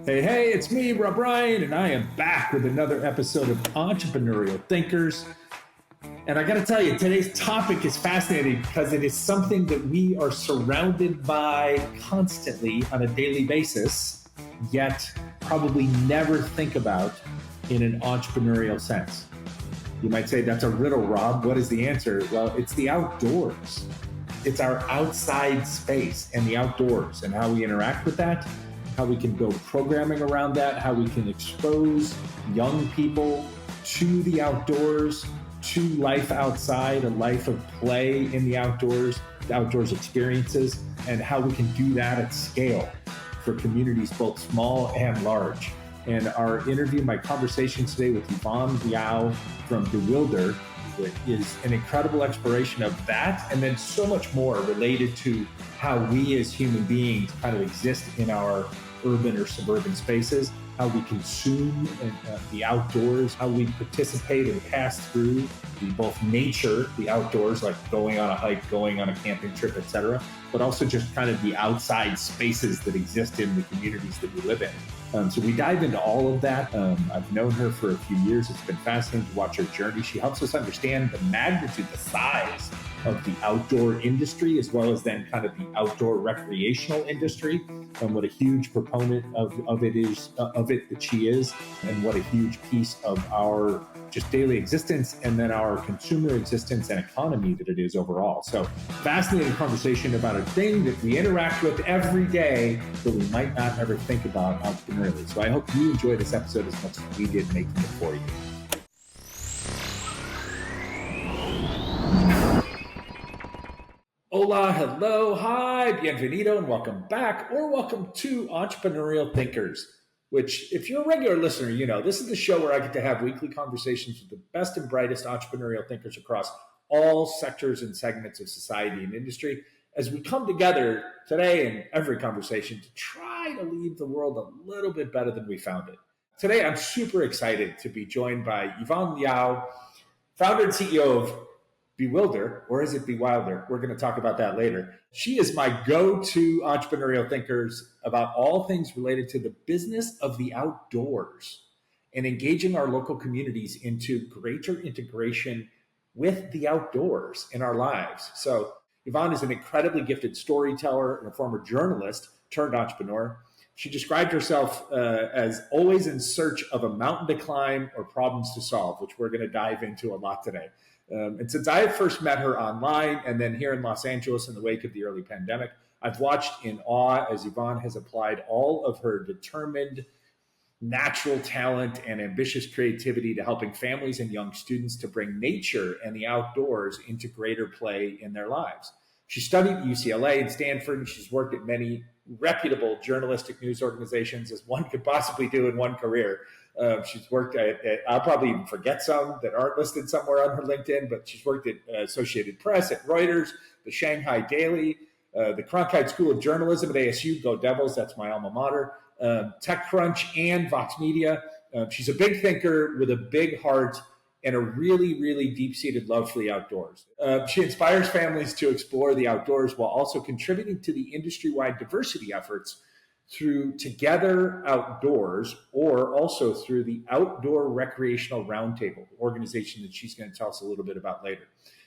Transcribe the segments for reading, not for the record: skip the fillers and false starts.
Hey, it's me, Rob Ryan, and I am back with another episode of Entrepreneurial Thinkers. And I got to tell you, today's topic is fascinating because it is something that we are surrounded by constantly on a daily basis, yet probably never think about in an entrepreneurial sense. You might say, that's a riddle, Rob. What is the answer? Well, it's the outdoors. It's our outside space and the outdoors and how we interact with that, how we can build programming around that, how we can expose young people to the outdoors, to life outside, a life of play in the outdoors experiences, and how we can do that at scale for communities both small and large. And our interview, my conversation today with Yvonne Leow from Bewilder, is an incredible exploration of that, and then so much more related to how we as human beings kind of exist in our urban or suburban spaces, how we consume the outdoors, how we participate and pass through both nature, the outdoors, like going on a hike, going on a camping trip, etc., but also just kind of the outside spaces that exist in the communities that we live in. So we dive into all of that. I've known her for a few years. It's been fascinating to watch her journey. She helps us understand the magnitude, the size of the outdoor industry, as well as then kind of the outdoor recreational industry, and what a huge proponent of it that she is, and what a huge piece of our just daily existence, and then our consumer existence and economy that it is overall. So fascinating conversation about a thing that we interact with every day that we might not ever think about entrepreneurially. So I hope you enjoy this episode as much as we did making it for you. Hola, hello, hi, bienvenido, and welcome back, or welcome to Entrepreneurial Thinkers, which, if you're a regular listener, you know, this is the show where I get to have weekly conversations with the best and brightest entrepreneurial thinkers across all sectors and segments of society and industry, as we come together today in every conversation to try to leave the world a little bit better than we found it. Today, I'm super excited to be joined by Yvonne Leow, founder and CEO of Bewilder, or is it Bewilder? We're going to talk about that later. She is my go-to entrepreneurial thinkers about all things related to the business of the outdoors and engaging our local communities into greater integration with the outdoors in our lives. So Yvonne is an incredibly gifted storyteller and a former journalist turned entrepreneur. She described herself as always in search of a mountain to climb or problems to solve, which we're going to dive into a lot today. And since I first met her online and then here in Los Angeles in the wake of the early pandemic, I've watched in awe as Yvonne has applied all of her determined natural talent and ambitious creativity to helping families and young students to bring nature and the outdoors into greater play in their lives. She studied at UCLA and Stanford, and she's worked at many reputable journalistic news organizations as one could possibly do in one career. She's worked at, I'll probably even forget some that aren't listed somewhere on her LinkedIn, but she's worked at Associated Press, at Reuters, the Shanghai Daily, the Cronkite School of Journalism at ASU, go Devils, that's my alma mater, TechCrunch, and Vox Media. She's a big thinker with a big heart and a really, really deep-seated love for the outdoors. She inspires families to explore the outdoors while also contributing to the industry-wide diversity efforts through Together Outdoors, or also through the Outdoor Recreational Roundtable, organization that she's going to tell us a little bit about later.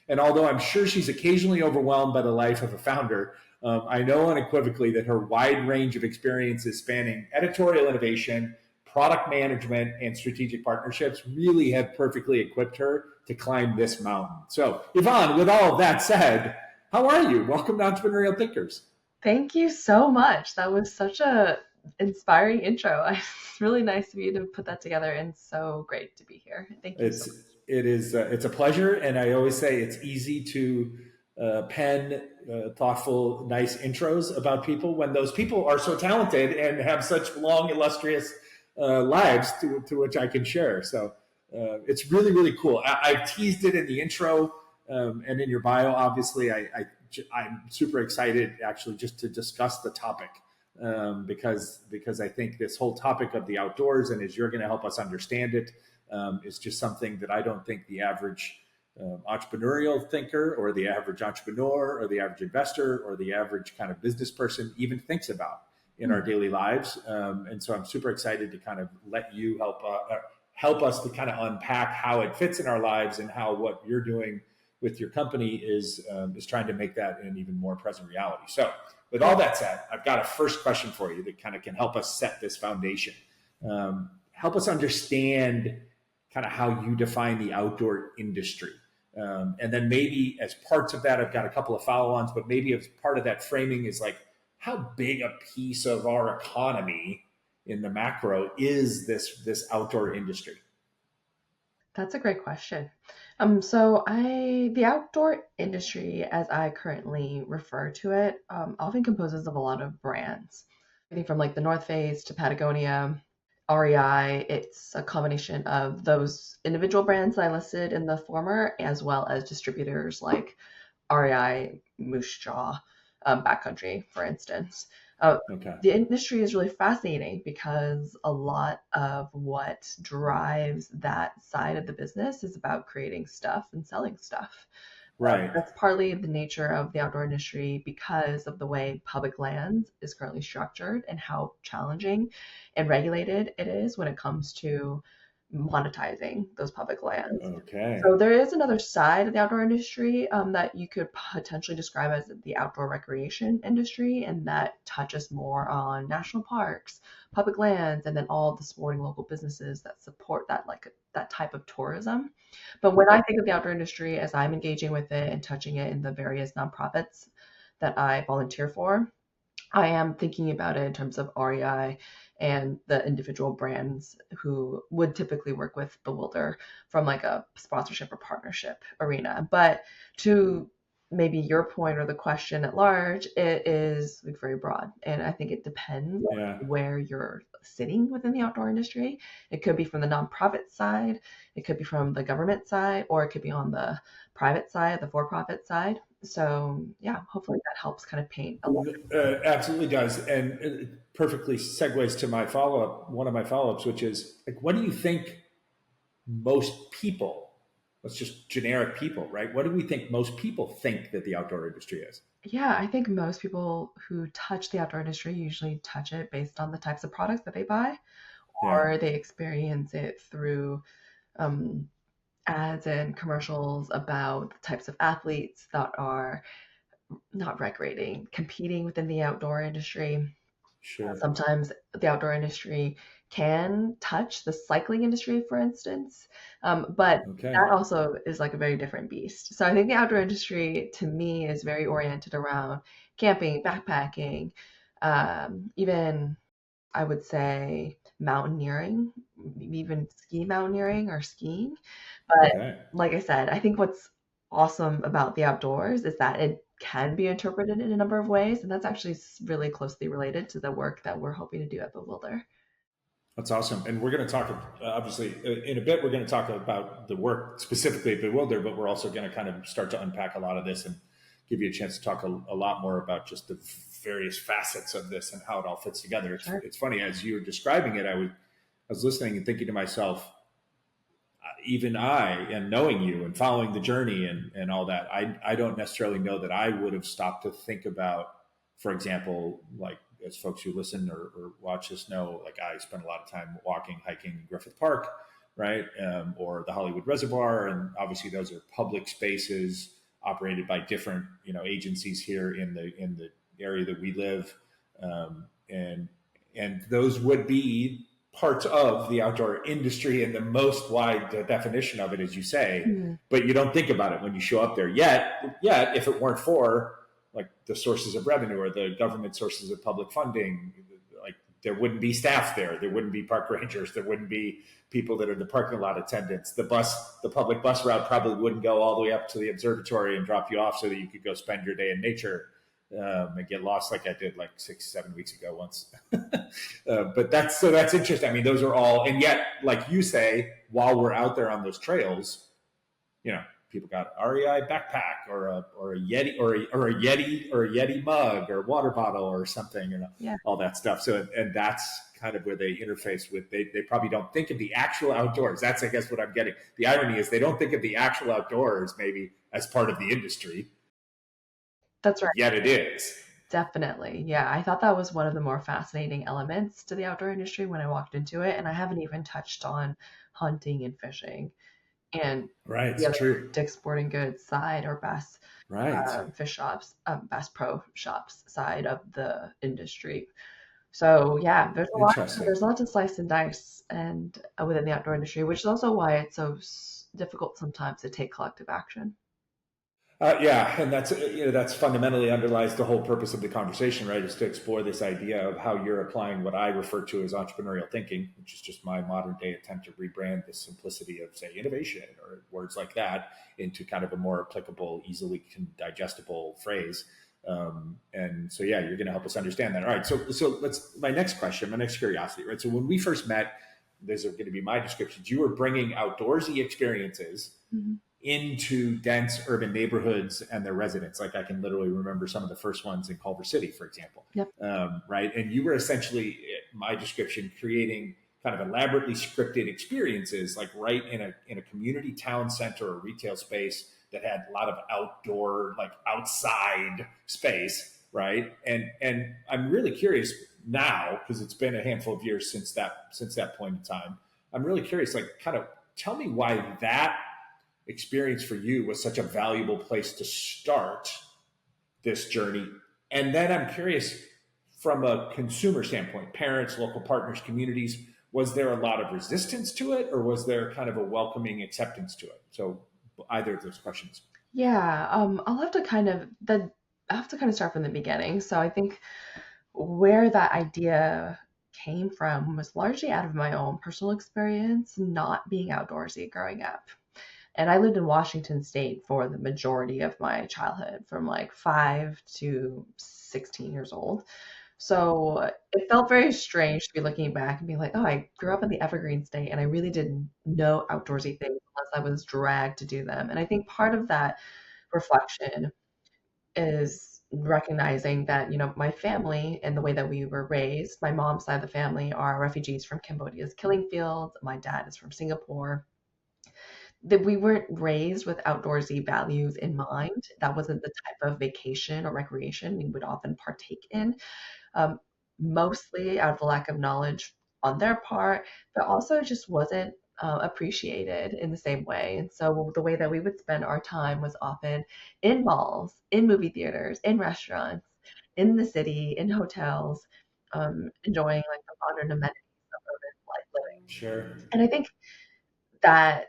And although I'm sure she's occasionally overwhelmed by the life of a founder, I know unequivocally that her wide range of experiences spanning editorial innovation, product management, and strategic partnerships really have perfectly equipped her to climb this mountain. So, Yvonne, with all of that said, how are you? Welcome to Entrepreneurial Thinkers. Thank you so much. That was such a inspiring intro. It's really nice of you to put that together, and so great to be here. Thank you so much. It's a pleasure, and I always say it's easy to pen thoughtful, nice intros about people when those people are so talented and have such long, illustrious lives to which I can share. So it's really, really cool. I've teased it in the intro and in your bio. Obviously, I'm super excited actually just to discuss the topic because I think this whole topic of the outdoors, and as you're going to help us understand it, is just something that I don't think the average entrepreneurial thinker or the average entrepreneur or the average investor or the average kind of business person even thinks about in our daily lives. And so I'm super excited to kind of let you help us to kind of unpack how it fits in our lives and how what you're doing with your company is trying to make that an even more present reality. So with all that said, I've got a first question for you that kind of can help us set this foundation. Help us understand kind of how you define the outdoor industry. And then maybe as parts of that, I've got a couple of follow-ons, but maybe as part of that framing is like, how big a piece of our economy in the macro is this outdoor industry? That's a great question. The outdoor industry, as I currently refer to it, often composes of a lot of brands. Everything from like the North Face to Patagonia, REI. It's a combination of those individual brands that I listed in the former, as well as distributors like REI, Moose Jaw, Backcountry, for instance. Okay. The industry is really fascinating because a lot of what drives that side of the business is about creating stuff and selling stuff. Right. That's partly the nature of the outdoor industry because of the way public lands is currently structured and how challenging and regulated it is when it comes to monetizing those public lands. Okay. So there is another side of the outdoor industry that you could potentially describe as the outdoor recreation industry, and that touches more on national parks, public lands, and then all the sporting local businesses that support that, like that type of tourism. But when I think of the outdoor industry, as I'm engaging with it and touching it in the various nonprofits that I volunteer for, I am thinking about it in terms of REI and the individual brands who would typically work with Bewilder from like a sponsorship or partnership arena. But to maybe your point or the question at large, it is like very broad. And I think it depends on Yeah. where you're sitting within the outdoor industry. It could be from the nonprofit side, it could be from the government side, or it could be on the private side, the for-profit side. So yeah, hopefully that helps kind of paint a little. Absolutely does, and it perfectly segues to my follow-up. One of my follow-ups, which is like, what do you think most people? Let's just generic people, right? What do we think most people think that the outdoor industry is? Yeah, I think most people who touch the outdoor industry usually touch it based on the types of products that they buy, Yeah, or they experience it through um, ads and commercials about the types of athletes that are not recreating, competing within the outdoor industry. sure. Sometimes the outdoor industry can touch the cycling industry, for instance, but Okay. that also is like a very different beast. So I think the outdoor industry to me is very oriented around camping, backpacking, even I would say mountaineering, maybe even ski mountaineering or skiing. But Okay. like I said, I think what's awesome about the outdoors is that it can be interpreted in a number of ways, and that's actually really closely related to the work that we're hoping to do at Bewilder. That's awesome. And we're going to talk, obviously, in a bit, we're going to talk about the work specifically at Bewilder, but we're also going to kind of start to unpack a lot of this and give you a chance to talk a lot more about just the various facets of this and how it all fits together. Sure. It's funny, as you were describing it, I was listening and thinking to myself, even I, and knowing you and following the journey and all that, I don't necessarily know that I would have stopped to think about, for example, like as folks who listen or watch this know, like I spend a lot of time walking, hiking in Griffith Park, right? Or the Hollywood Reservoir. And obviously those are public spaces operated by different, agencies here in the area that we live. And those would be parts of the outdoor industry in the most wide definition of it, as you say, Mhm. but you don't think about it when you show up there. Yet, if it weren't for like the sources of revenue or the government sources of public funding, like there wouldn't be staff there. There wouldn't be park rangers. There wouldn't be people that are the parking lot attendants. The public bus route probably wouldn't go all the way up to the observatory and drop you off so that you could go spend your day in nature. And get lost like I did like 6-7 weeks ago once. But that's interesting. I mean, those are all, and yet, like you say, while we're out there on those trails, people got REI backpack or a Yeti or a Yeti mug or water bottle or something, Yeah. all that stuff. So, and that's kind of where they interface with. They probably don't think of the actual outdoors. That's, I guess, what I'm getting. The irony is they don't think of the actual outdoors maybe as part of the industry. That's right. Yet it is. Definitely. Yeah, I thought that was one of the more fascinating elements to the outdoor industry when I walked into it. And I haven't even touched on hunting and fishing and Right. the It's other true. Dick's Sporting Goods side or Bass Right. fish shops, Bass Pro Shops side of the industry. So yeah, Interesting. there's a lot to slice and dice and within the outdoor industry, which is also why it's so difficult sometimes to take collective action. Yeah, and that's that's fundamentally underlies the whole purpose of the conversation, right? Is to explore this idea of how you're applying what I refer to as entrepreneurial thinking, which is just my modern day attempt to rebrand the simplicity of, say, innovation or words like that into kind of a more applicable, easily digestible phrase. And so, yeah, you're going to help us understand that. All right, so let's my next question, my next curiosity, right? So when we first met, these are going to be my descriptions. You were bringing outdoorsy experiences Mhm. into dense urban neighborhoods and their residents. Like I can literally remember some of the first ones in Culver City, for example. Yep. Right. And you were essentially, my description, creating kind of elaborately scripted experiences, like right in a community town center or retail space that had a lot of outdoor, like outside space. Right. And I'm really curious now, because it's been a handful of years since that point in time. I'm really curious, like kind of tell me why that experience for you was such a valuable place to start this journey. And then I'm curious, from a consumer standpoint, parents, local partners, communities, was there a lot of resistance to it, or was there kind of a welcoming acceptance to it? So either of those questions. Yeah, I have to kind of start from the beginning. So I think where that idea came from was largely out of my own personal experience, not being outdoorsy growing up. And I lived in Washington State for the majority of my childhood, from like 5 to 16 years old. So it felt very strange to be looking back and being like, oh, I grew up in the Evergreen State and I really didn't know outdoorsy things unless I was dragged to do them. And I think part of that reflection is recognizing that, my family and the way that we were raised, my mom's side of the family are refugees from Cambodia's killing fields. My dad is from Singapore. That we weren't raised with outdoorsy values in mind. That wasn't the type of vacation or recreation we would often partake in, um, mostly out of the lack of knowledge on their part, but also just wasn't appreciated in the same way. And so the way that we would spend our time was often in malls, in movie theaters, in restaurants, in the city, in hotels, enjoying like the modern amenities of urban life living. Sure. And I think that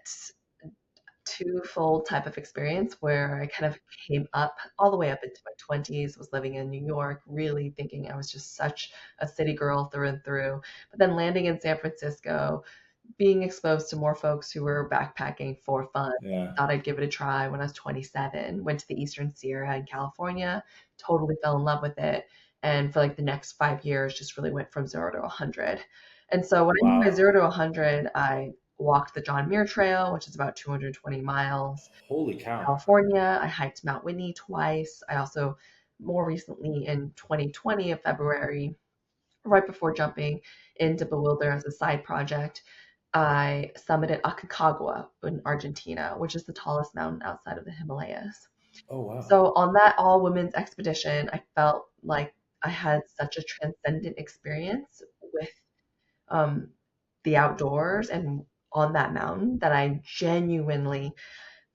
twofold type of experience where I kind of came up all the way up into my 20s, was living in New York, really thinking I was just such a city girl through and through. But then landing in San Francisco, being exposed to more folks who were backpacking for fun. Yeah. Thought I'd give it a try when I was 27. Went to the Eastern Sierra in California, totally fell in love with it. And for like the next 5 years, just really went from 0 to 100. And so when I moved my Wow. 0 to 100, I walked the John Muir Trail, which is about 220 miles. Holy cow. California. I hiked Mount Whitney twice. I also, more recently in 2020 of February, right before jumping into Bewilder as a side project, I summited Aconcagua in Argentina, which is the tallest mountain outside of the Himalayas. Oh wow. So on that all women's expedition, I felt like I had such a transcendent experience with um, the outdoors and on that mountain that I genuinely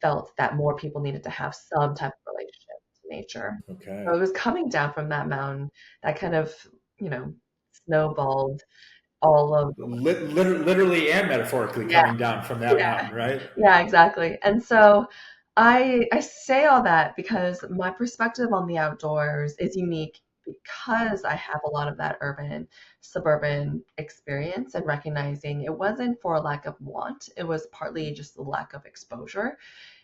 felt that more people needed to have some type of relationship to nature. So Okay. it was coming down from that mountain that kind of, you know, snowballed all of Literally and metaphorically yeah, coming down from that yeah, mountain, right? yeah, exactly. And so I say all that because my perspective on the outdoors is unique because I have a lot of that urban, suburban experience and recognizing it wasn't for a lack of want. It was partly just the lack of exposure.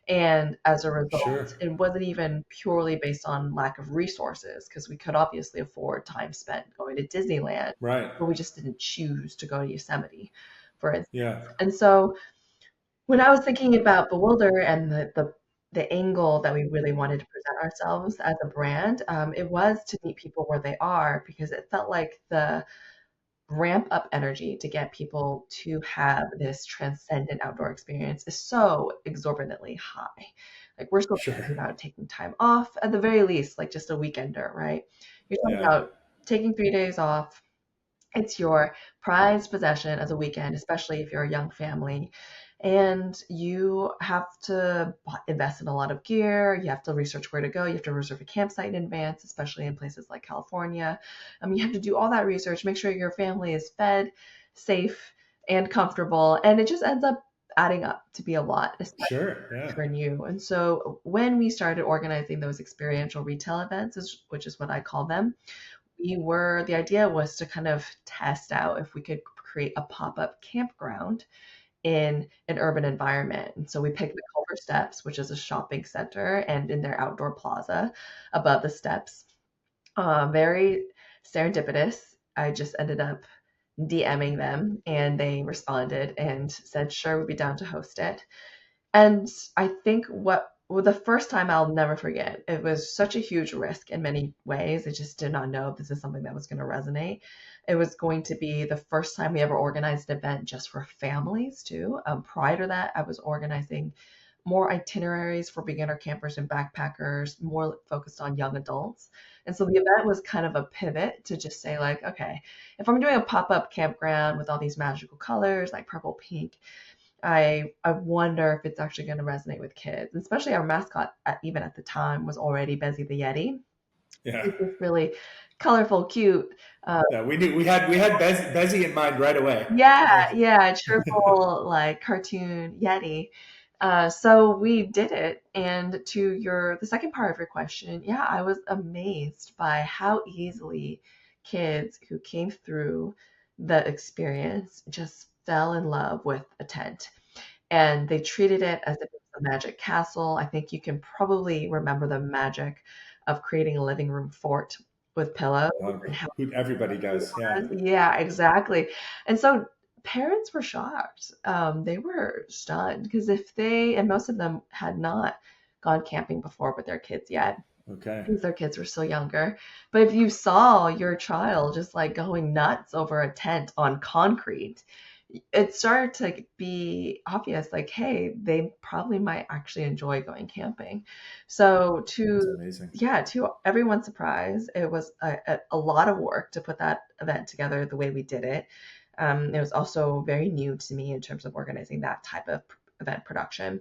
And as a result, Sure. it wasn't even purely based on lack of resources because we could obviously afford time spent going to Disneyland, Right. but we just didn't choose to go to Yosemite, for instance. Yeah. And so when I was thinking about Bewilder and the angle that we really wanted to present ourselves as a brand, it was to meet people where they are because it felt like the ramp up energy to get people to have this transcendent outdoor experience is so exorbitantly high. Like we're still Sure. talking about taking time off at the very least, like just a weekender, right? You're talking Yeah. about taking 3 days off. It's your prized possession as a weekend, especially if you're a young family. And you have to invest in a lot of gear. You have to research where to go. You have to reserve a campsite in advance, especially in places like California. You have to do all that research, make sure your family is fed, safe, and comfortable. And it just ends up adding up to be a lot, especially Sure. Yeah. for new. And so when we started organizing those experiential retail events, which is what I call them, the idea was to kind of test out if we could create a pop-up campground in an urban environment. And so we picked the Culver Steps, which is a shopping center, and in their outdoor plaza above the steps. Very serendipitous. I just ended up DMing them and they responded and said, sure, we'd be down to host it. And I think the first time I'll never forget, it was such a huge risk in many ways. I just did not know if this is something that was going to resonate. It was going to be the first time we ever organized an event just for families, too. Prior to that, I was organizing more itineraries for beginner campers and backpackers, more focused on young adults. And so the event was kind of a pivot to just say, like, okay, if I'm doing a pop up campground with all these magical colors, like purple, pink, I wonder if it's actually going to resonate with kids, especially our mascot, even at the time, was already Bezzy the Yeti. Yeah. He's this really colorful, cute, uh, Yeah. We had Bezzy in mind right away. yeah, Yeah. yeah, cheerful, like cartoon Yeti. So we did it. And to the second part of your question, yeah, I was amazed by how easily kids who came through the experience just fell in love with a tent. And they treated it as if it was a magic castle. I think you can probably remember the magic of creating a living room fort with pillows and how Who everybody it does. Yeah. was. Yeah, exactly. And so parents were shocked. They were stunned because and most of them had not gone camping before with their kids yet Okay. because their kids were still younger. But if you saw your child just like going nuts over a tent on concrete, it started to be obvious like, hey, they probably might actually enjoy going camping. So That's to amazing. yeah, to everyone's surprise, it was a lot of work to put that event together the way we did it. It was also very new to me in terms of organizing that type of event production,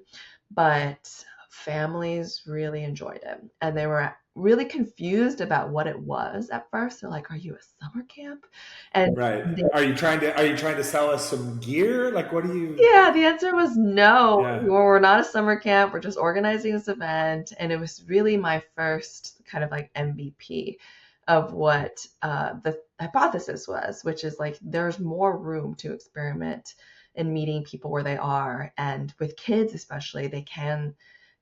but families really enjoyed it and they were really confused about what it was at first. They're like, are you a summer camp? And Right. they Are you trying to sell us some gear? Like what do you Yeah, the answer was no. Yeah. We're not a summer camp. We're just organizing this event. And it was really my first kind of like MVP of what the hypothesis was, which is like there's more room to experiment in meeting people where they are. And with kids, especially, they can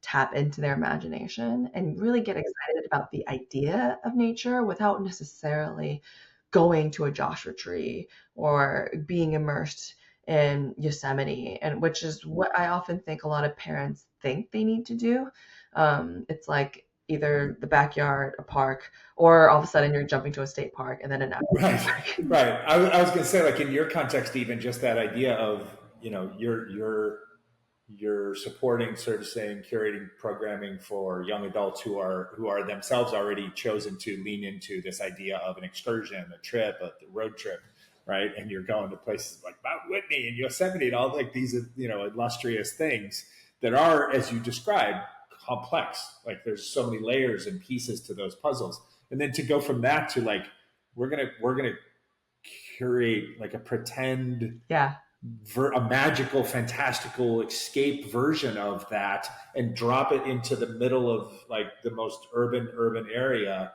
tap into their imagination and really get excited about the idea of nature without necessarily going to a Joshua tree or being immersed in Yosemite, and which is what I often think a lot of parents think they need to do. It's like either the backyard, a park, or all of a sudden you're jumping to a state park and then an national Right. park. Right. I was going to say, like in your context, even just that idea of, you're supporting, sort of saying, curating programming for young adults who are themselves already chosen to lean into this idea of an excursion, a trip, a road trip, right? And you're going to places like Mount Whitney and Yosemite and all like these, illustrious things that are, as you described, complex. Like there's so many layers and pieces to those puzzles. And then to go from that to like, we're gonna curate like a pretend Yeah, a magical, fantastical escape version of that and drop it into the middle of like the most urban area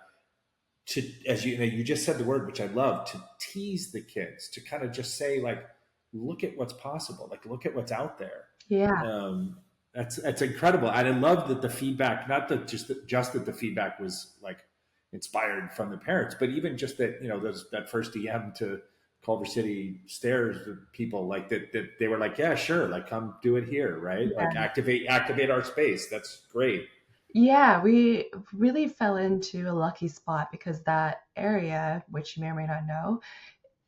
to, as you just said the word, which I love, to tease the kids, to kind of just say like, look at what's possible, like look at what's out there. yeah, Um, that's incredible, and I love that the feedback, not that just that the feedback was like inspired from the parents, but even just that that first DM to Culver City Stairs people, like that they were like, yeah, sure, like come do it here, right? Like yeah. activate our space. That's great. Yeah, we really fell into a lucky spot because that area, which you may or may not know,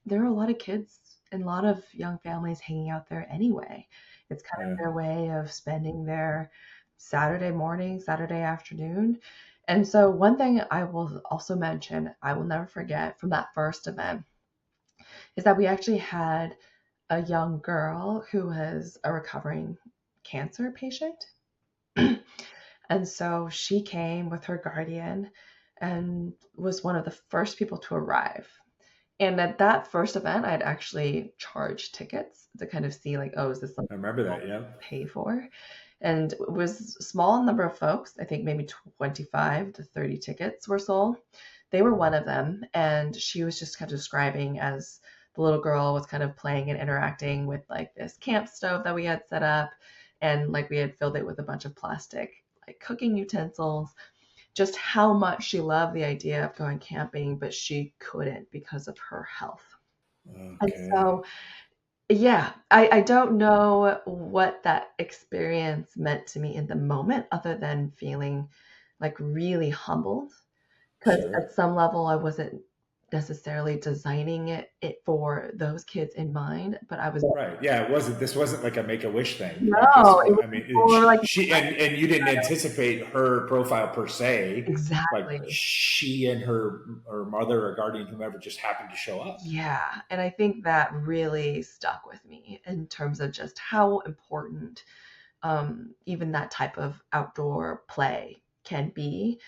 there are a lot of kids and a lot of young families hanging out there anyway. It's kind of Yeah. their way of spending their Saturday morning, Saturday afternoon. And so one thing I will also mention, I will never forget from that first event, is that we actually had a young girl who was a recovering cancer patient. And so she came with her guardian and was one of the first people to arrive. And at that first event, I'd actually charged tickets to kind of see like, oh, is this something I remember that. I'll Yeah. pay for? And it was a small number of folks. I think maybe 25 to 30 tickets were sold. They were one of them. And she was just kind of describing as the little girl was kind of playing and interacting with like this camp stove that we had set up. And like we had filled it with a bunch of plastic like cooking utensils, just how much she loved the idea of going camping, but she couldn't because of her health. And Okay. so, yeah, I don't know what that experience meant to me in the moment other than feeling like really humbled because Sure. at some level I wasn't necessarily designing it for those kids in mind, but I was Right. Yeah. It wasn't. This wasn't like a Make a Wish thing. Like no, this. it was I mean, more like she and you didn't anticipate her profile per se. Like exactly. she and her mother or guardian, whomever, just happened to show up. Yeah, and I think that really stuck with me in terms of just how important even that type of outdoor play can be.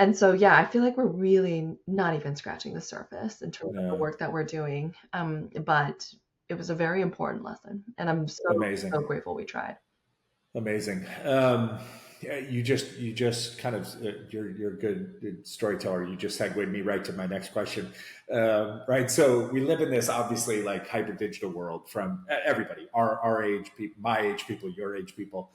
And so, yeah, I feel like we're really not even scratching the surface in terms of the No. work that we're doing. But it was a very important lesson, and I'm so, Amazing. so grateful we tried. Amazing. Yeah, you just kind of you're a good storyteller. You just segued me right to my next question. Right. So we live in this obviously like hyper digital world from everybody, our age people, my age people, your age people.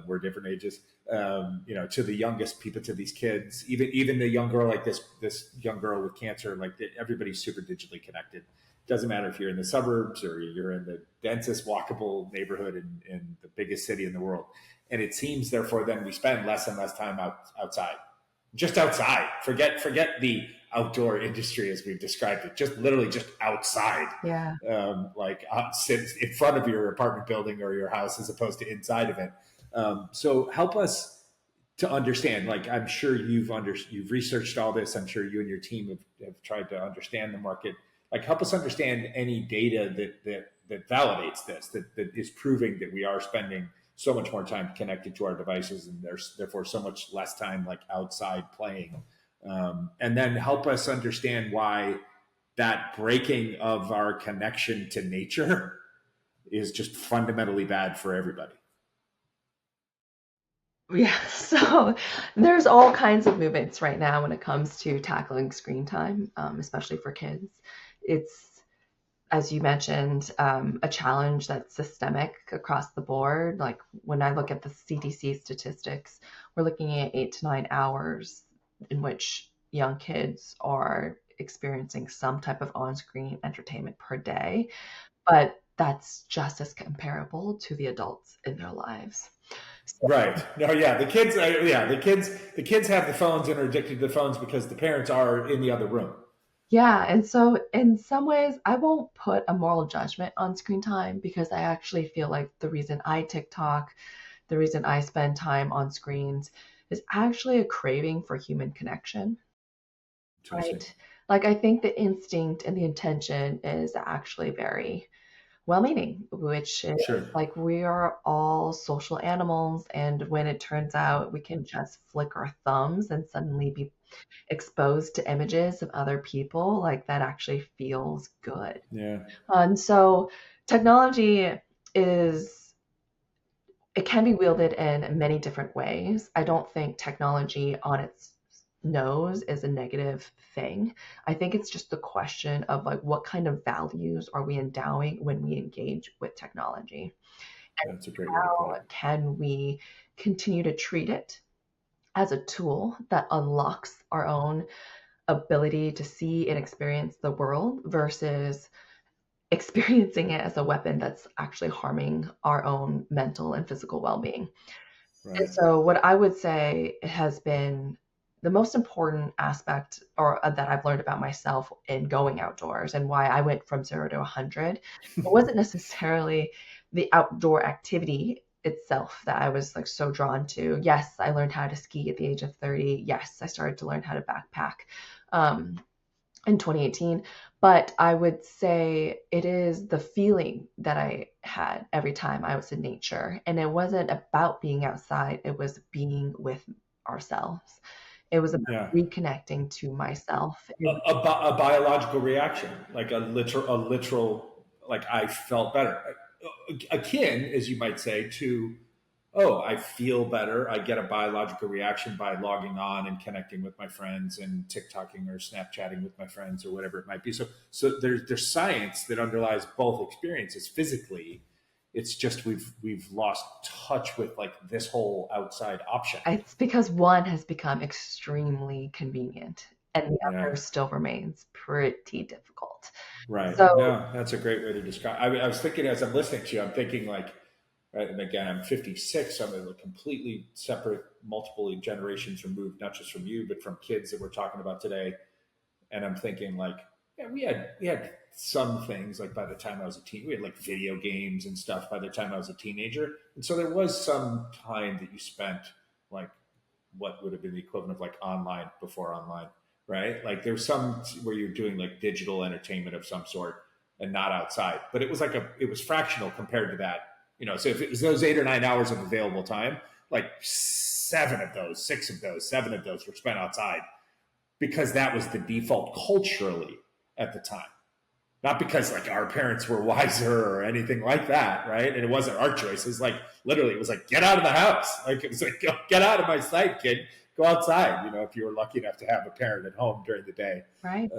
We're different ages. To the youngest people, to these kids, even the young girl like this young girl with cancer, like everybody's super digitally connected. Doesn't matter if you're in the suburbs or you're in the densest walkable neighborhood in the biggest city in the world. And it seems, therefore, then we spend less and less time outside, just outside. Forget the outdoor industry as we've described it. Just literally just outside, Yeah. like sit in front of your apartment building or your house as opposed to inside of it. So help us to understand. Like I'm sure you've researched all this. I'm sure you and your team have tried to understand the market. Like help us understand any data that validates this, that is proving that we are spending so much more time connected to our devices and there's therefore so much less time like outside playing. And then help us understand why that breaking of our connection to nature is just fundamentally bad for everybody. Yeah, so there's all kinds of movements right now when it comes to tackling screen time, especially for kids. It's, as you mentioned, a challenge that's systemic across the board. Like when I look at the CDC statistics, we're looking at 8 to 9 hours in which young kids are experiencing some type of on-screen entertainment per day, but that's just as comparable to the adults in their lives. So, Right. No, yeah. The kids have the phones and are addicted to the phones because the parents are in the other room. yeah, and so in some ways, I won't put a moral judgment on screen time because I actually feel like the reason I TikTok, the reason I spend time on screens is actually a craving for human connection, Interesting. right? Like I think the instinct and the intention is actually very well-meaning, which is Sure. like we are all social animals, and when it turns out we can just flick our thumbs and suddenly be exposed to images of other people, like that actually feels good. Yeah. And so technology is, it can be wielded in many different ways. I don't think technology on its nose is a negative thing. I think it's just the question of like what kind of values are we endowing when we engage with technology? And That's a great way to put how it. can we continue to treat it as a tool that unlocks our own ability to see and experience the world versus experiencing it as a weapon that's actually harming our own mental and physical well-being. And Right. so what I would say has been the most important aspect or that I've learned about myself in going outdoors and why I went from 0 to 100, it wasn't necessarily the outdoor activity itself that I was like so drawn to. Yes, I learned how to ski at the age of 30. Yes, I started to learn how to backpack in 2018. But I would say it is the feeling that I had every time I was in nature. And it wasn't about being outside, it was being with ourselves. It was about Yeah. reconnecting to myself. A biological reaction, like a literal, like I felt better. Akin, as you might say, to, oh, I feel better. I get a biological reaction by logging on and connecting with my friends and TikToking or Snapchatting with my friends or whatever it might be. So there's science that underlies both experiences physically. It's just we've lost touch with like this whole outside option. It's because one has become extremely convenient and the Yeah. other still remains pretty difficult. Right. So, No, that's a great way to describe. I was thinking as I'm listening to you, I'm thinking like, right, and again, I'm 56. So I'm in a completely separate, multiple generations removed, not just from you, but from kids that we're talking about today. And I'm thinking like, yeah, we had some things like by the time I was a teen, we had like video games and stuff by the time I was a teenager, and so there was some time that you spent like what would have been the equivalent of like online before online, right? Like there's some where you're doing like digital entertainment of some sort and not outside, but it was fractional compared to that. So if it was those 8 or 9 hours of available time, like 7 of those, 6 of those, 7 of those were spent outside because that was the default culturally at the time. Not because like our parents were wiser or anything like that, right? And it wasn't our choice. It was like literally, it was like get out of the house. Like it was like get out of my sight, kid. Go outside. If you were lucky enough to have a parent at home during the day right.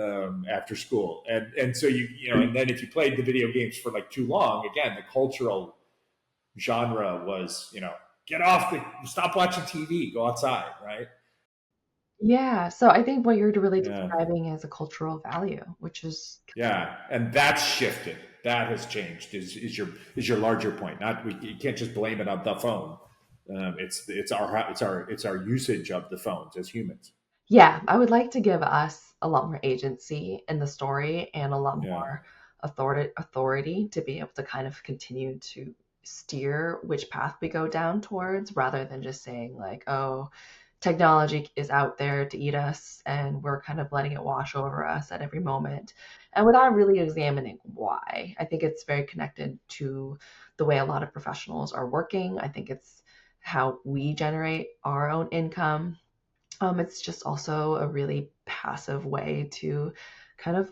after school, and so and then if you played the video games for like too long, again, the cultural genre was get off stop watching TV, go outside, right? Yeah. So I think what you're really Yeah. describing is a cultural value, which is, Yeah, and that's shifted. That has changed. Is your larger point? Not you can't just blame it on the phone. It's our usage of the phones as humans. yeah, I would like to give us a lot more agency in the story and a lot Yeah, more authority to be able to kind of continue to steer which path we go down towards rather than just saying like, oh, technology is out there to eat us and we're kind of letting it wash over us at every moment. And without really examining why, I think it's very connected to the way a lot of professionals are working. I think it's how we generate our own income. It's just also a really passive way to kind of,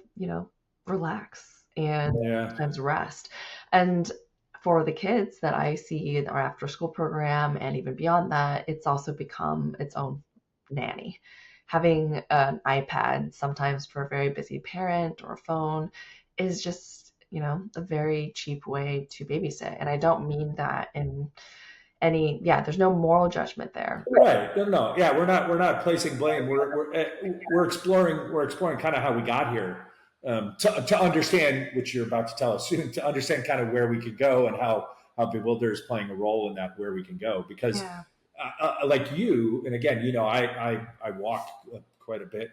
relax and yeah, sometimes rest. And for the kids that I see in our after school program and even beyond that, it's also become its own nanny. Having an iPad, sometimes for a very busy parent or a phone, is just, a very cheap way to babysit. And I don't mean that in yeah, there's no moral judgment there. right. No, no, yeah. We're not placing blame. We're exploring kind of how we got here, to understand, which you're about to tell us soon, to understand kind of where we could go and how Bewilder is playing a role in that, where we can go. Because Yeah. like you, and again, I walk quite a bit.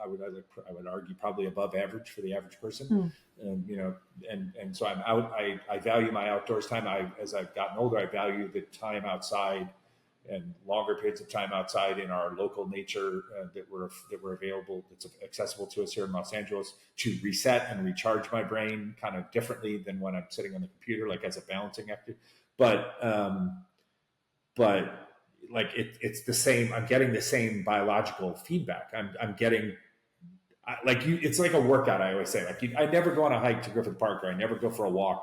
I would argue probably above average for the average person. Hmm. And so I'm out. I value my outdoors time. As I've gotten older, I value the time outside and longer periods of time outside in our local nature, that were available, that's accessible to us here in Los Angeles, to reset and recharge my brain kind of differently than when I'm sitting on the computer, like as a balancing act. But like it's the same. I'm getting the same biological feedback. I'm getting like you. It's like a workout. I always say, like I never go on a hike to Griffith Park, or I never go for a walk.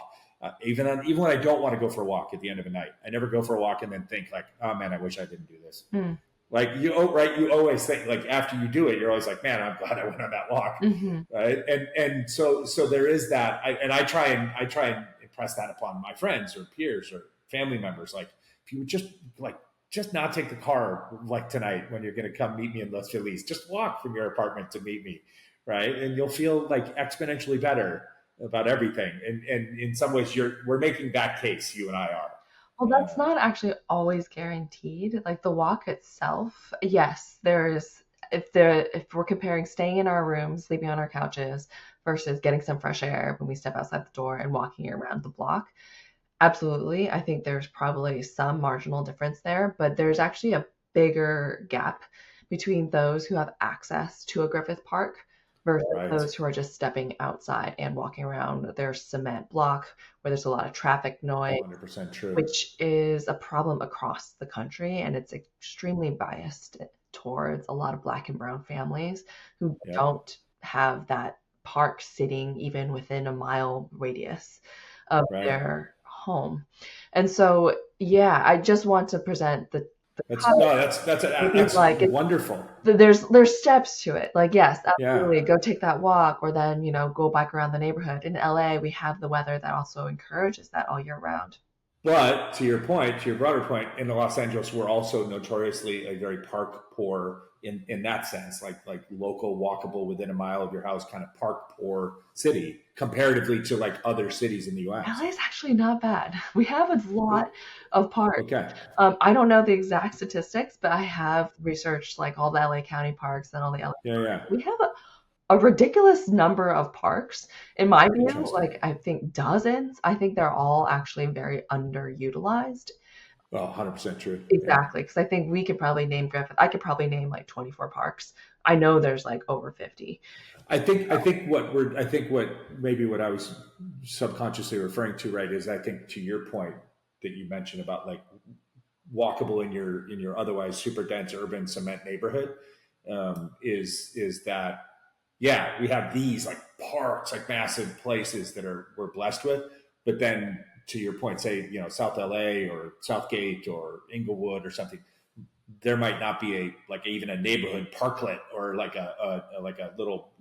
Even when I don't want to go for a walk at the end of a night, I never go for a walk and then think like, oh man, I wish I didn't do this. Hmm. Like right? You always think like after you do it, you're always like, man, I'm glad I went on that walk, Hmm. right? And so there is that. I try and impress that upon my friends or peers or family members. Like if you would just not take the car like tonight when you're going to come meet me in Los Feliz, just walk from your apartment to meet me, right? And you'll feel like exponentially better about everything. And in some ways, we're making that case. You and I are. Well, that's not actually always guaranteed. Like the walk itself, yes, if we're comparing staying in our rooms, sleeping on our couches versus getting some fresh air when we step outside the door and walking around the block, Absolutely. I think there's probably some marginal difference there, but there's actually a bigger gap between those who have access to a Griffith Park versus Right. those who are just stepping outside and walking around their cement block where there's a lot of traffic noise, 100% true. which is a problem across the country. And it's extremely biased towards a lot of Black and Brown families who Yep. don't have that park sitting even within a mile radius of Right. their home. And so, yeah, I just want to present the That's cut no, that's like wonderful. there's steps to it. Like, yes, Yeah. absolutely, go take that walk, or then go bike around the neighborhood. In LA, we have the weather that also encourages that all year round. But to your point, to your broader point, in Los Angeles, we're also notoriously a very park poor in that sense, like local, walkable, within a mile of your house, kind of park poor city comparatively to like other cities in the U.S. LA is actually not bad. We have a lot of parks. Okay. I don't know the exact statistics, but I have researched like all the LA County parks and all the LA. Yeah. Yeah. We have a ridiculous number of parks. In my view, Interesting. like I think dozens. I think they're all actually very underutilized. Well, 100% true. Yeah. Exactly, because I think we could probably name Griffith. I could probably name like 24 parks. I know there's like over 50. I think what maybe what I was subconsciously referring to, right, is I think to your point that you mentioned about like walkable in your otherwise super dense urban cement neighborhood, is that yeah, we have these like parks, like massive places that are we're blessed with, but then to your point, say South LA or Southgate or Inglewood or something, there might not be a like even a neighborhood parklet or like a like a little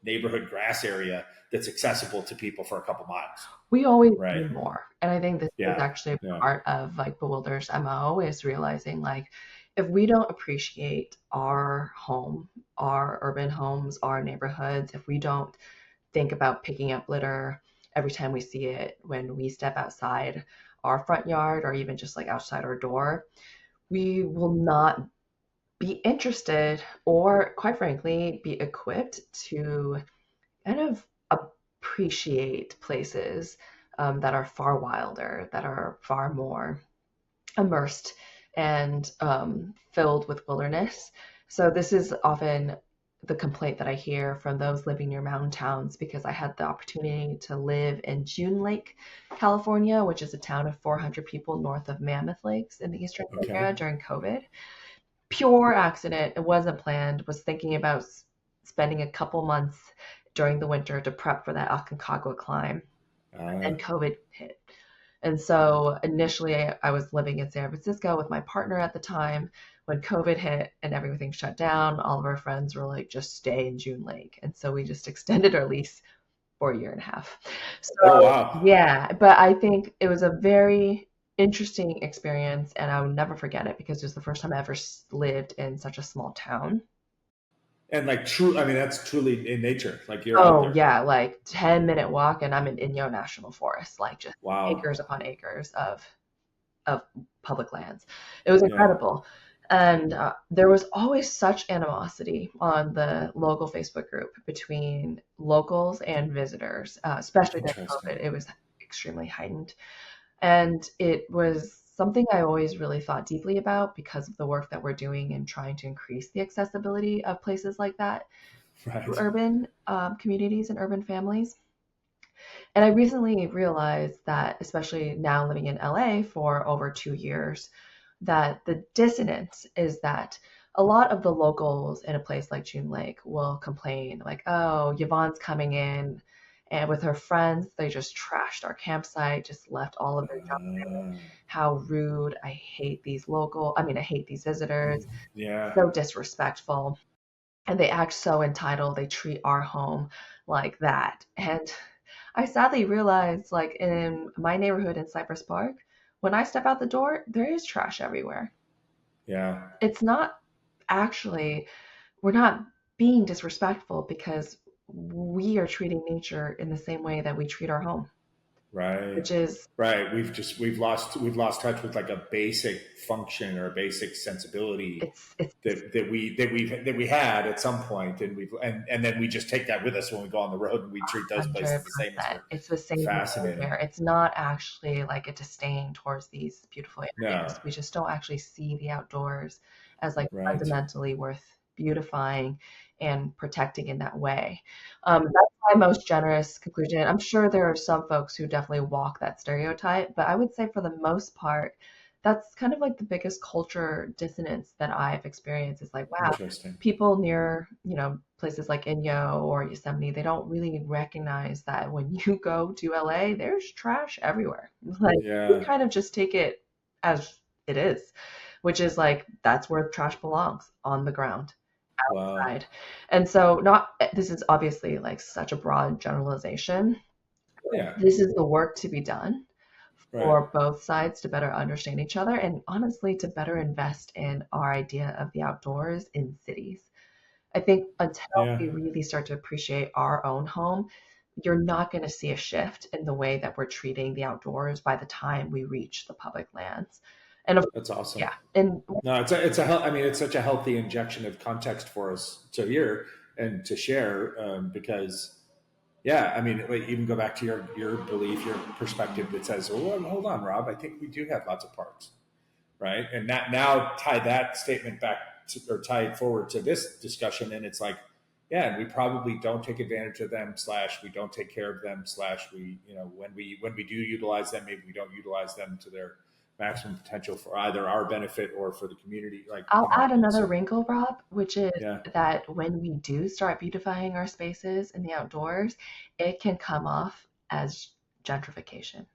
neighborhood grass area that's accessible to people for a couple miles, We always right? need more. And I think this is Yeah, actually yeah, part of like Bewilder's MO is realizing like if we don't appreciate our home, our urban homes, our neighborhoods, if we don't think about picking up litter every time we see it when we step outside our front yard or even just like outside our door, we will not be interested or quite frankly be equipped to kind of appreciate places that are far wilder, that are far more immersed and filled with wilderness. So this is often the complaint that I hear from those living near mountain towns because I had the opportunity to live in June Lake, California, which is a town of 400 people north of Mammoth Lakes in the Eastern Bay okay, Area during COVID. Pure accident. It wasn't planned. Was thinking about spending a couple months during the winter to prep for that Aconcagua climb, uh, and COVID hit. And so initially, I was living in San Francisco with my partner at the time. When COVID hit and everything shut down, all of our friends were like, just stay in June Lake. And so we just extended our lease for a year and a half. oh So, wow. yeah, but I think it was a very interesting experience and I would never forget it because it was the first time I ever lived in such a small town. And like true, I mean that's truly in nature, like you're out Oh there. yeah, like 10-minute walk and I'm in Inyo National Forest, like just Wow. acres upon acres of public lands. It was Yeah. incredible. And there was always such animosity on the local Facebook group between locals and visitors, especially during Interesting. COVID. It was extremely heightened. And it was something I always really thought deeply about because of the work that we're doing and trying to increase the accessibility of places like that to Right. urban communities and urban families. And I recently realized that, especially now living in LA for over 2 years, that the dissonance is that a lot of the locals in a place like June Lake will complain, like, oh, Yvonne's coming in. And with her friends, they just trashed our campsite, just left all of their junk. Uh, How rude. I hate I hate these visitors. yeah. So disrespectful. And they act so entitled. They treat our home like that. And I sadly realized, like in my neighborhood in Cypress Park, when I step out the door, there is trash everywhere. Yeah. It's not actually, we're not being disrespectful because we are treating nature in the same way that we treat our home. Right. which is Right. We've lost touch with like a basic function or a basic sensibility it's that we had at some point, and and then we just take that with us when we go on the road, and we treat those places the same as 100%. we're It's the same way fascinating. here. It's not actually like a disdain towards these beautiful No. areas. We just don't actually see the outdoors as like Right. fundamentally worth beautifying and protecting in that way. That's my most generous conclusion. I'm sure there are some folks who definitely walk that stereotype, but I would say for the most part, that's kind of like the biggest culture dissonance that I've experienced is like, wow, Interesting. people near, places like Inyo or Yosemite, they don't really recognize that when you go to LA, there's trash everywhere. Like we Yeah. kind of just take it as it is, which is like that's where trash belongs, on the ground, Wow. outside. And so not this is obviously like such a broad generalization. Yeah. This is the work to be done Right. for both sides to better understand each other and honestly to better invest in our idea of the outdoors in cities. I think until Yeah. we really start to appreciate our own home, you're not going to see a shift in the way that we're treating the outdoors by the time we reach the public lands. And of, That's awesome. yeah, and No, I mean, it's such a healthy injection of context for us to hear and to share, because, yeah, I mean, like, even go back to your belief, your perspective that says, well, hold on, Rob, I think we do have lots of parks, right? And that now tie that statement back to, or tie it forward to this discussion, and it's like, yeah, and we probably don't take advantage of them, slash we don't take care of them, slash we, when we do utilize them, maybe we don't utilize them to their maximum potential for either our benefit or for the community, like, I'll add and another so, wrinkle, Rob, which is yeah. that when we do start beautifying our spaces in the outdoors, it can come off as gentrification.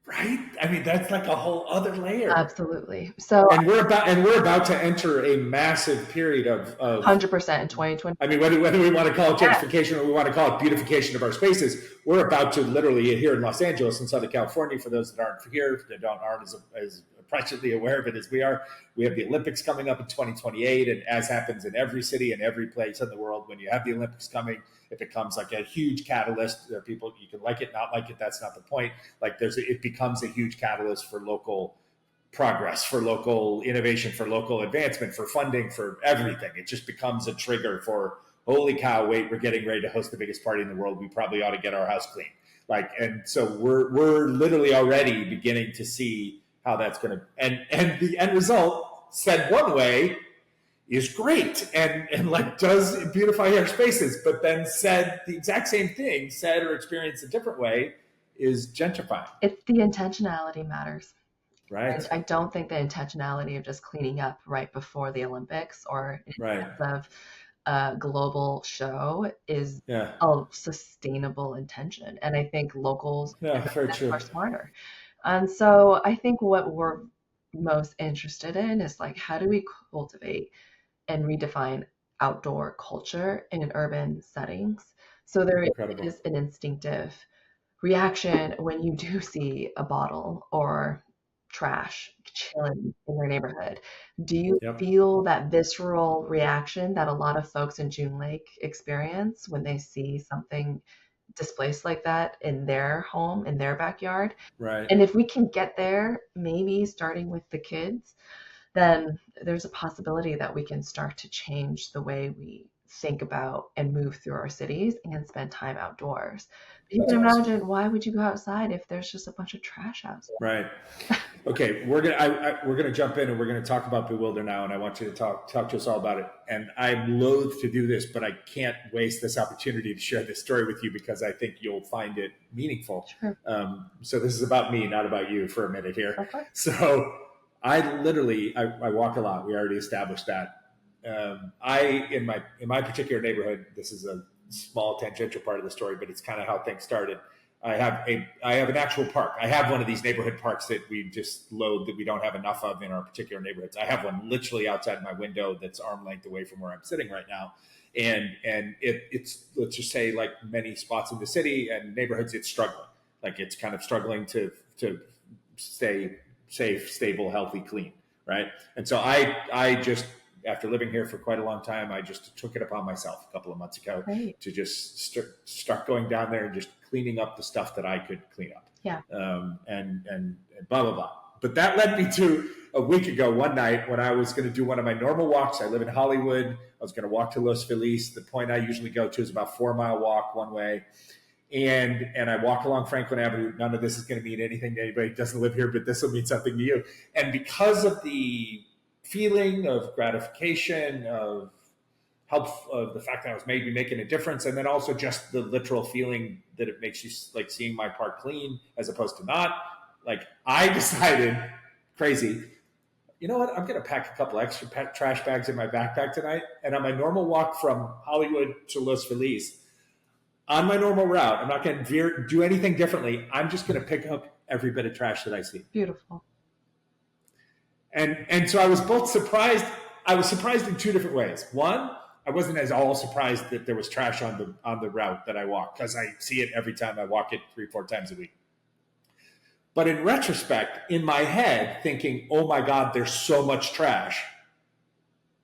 Right. I mean, that's like a whole other layer. Absolutely. So And we're about to enter a massive period of 100% in 2020. I mean, whether we want to call it Yeah, gentrification or we want to call it beautification of our spaces, we're about to literally here in Los Angeles and Southern California. For those that aren't here, that aren't as presciently aware of it as we are, we have the Olympics coming up in 2028, and as happens in every city and every place in the world, when you have the Olympics coming, it becomes like a huge catalyst. There are people, you can like it, not like it. That's not the point. Like it becomes a huge catalyst for local progress, for local innovation, for local advancement, for funding, for everything. It just becomes a trigger for, holy cow, wait, we're getting ready to host the biggest party in the world. We probably ought to get our house clean. Like, and so we're literally already beginning to see how that's going to, and the end result, said one way, is great and like does beautify our spaces, but then said the exact same thing, said or experienced a different way, is gentrifying. it's the intentionality matters. And Right. I don't think the intentionality of just cleaning up right before the Olympics or in Right. advance of a global show is Yeah. a sustainable intention. And I think locals No, very are true. smarter. And so I think what we're most interested in is like, how do we cultivate and redefine outdoor culture in urban settings? So there Incredible. is an instinctive reaction when you do see a bottle or trash chilling in your neighborhood. Do you Yep. feel that visceral reaction that a lot of folks in June Lake experience when they see something displaced like that in their home, in their backyard? Right. And if we can get there, maybe starting with the kids, then there's a possibility that we can start to change the way we think about and move through our cities and spend time outdoors. But you That's can awesome. imagine, why would you go outside if there's just a bunch of trash outside? Right. Okay, we're gonna jump in and we're gonna talk about Bewilder now, and I want you to talk to us all about it. And I'm loath to do this, but I can't waste this opportunity to share this story with you because I think you'll find it meaningful. Sure. So this is about me, not about you, for a minute here. Of course. So I walk a lot. We already established that. I in my particular neighborhood, this is a small tangential part of the story, but it's kind of how things started. I have an actual park. I have one of these neighborhood parks that we just load that we don't have enough of in our particular neighborhoods. I have one literally outside my window that's arm length away from where I'm sitting right now, and it's, let's just say, like many spots in the city and neighborhoods, it's struggling. Like it's kind of struggling to stay safe, stable, healthy, clean, right? And so I just, after living here for quite a long time, I just took it upon myself a couple of months ago Great. to just start going down there and just cleaning up the stuff that I could clean up. Yeah. And blah blah blah. But that led me to a week ago, one night when I was going to do one of my normal walks. I live in Hollywood. I was going to walk to Los Feliz. The point I usually go to is about 4 mile walk one way. And I walk along Franklin Avenue. None of this is going to mean anything to anybody who doesn't live here, but this will mean something to you. And because of the feeling of gratification, of help, of the fact that I was maybe making a difference, and then also just the literal feeling that it makes you like seeing my park clean as opposed to not, like I decided, crazy, you know what? I'm going to pack a couple extra trash bags in my backpack tonight. And on my normal walk from Hollywood to Los Feliz, on my normal route, I'm not going to do anything differently. I'm just going to pick up every bit of trash that I see. Beautiful. And so I was both surprised. I was surprised in two different ways. One, I wasn't as all surprised that there was trash on the route that I walk, because I see it every time I walk it 3-4 times a week. But in retrospect, in my head, thinking, oh my God, there's so much trash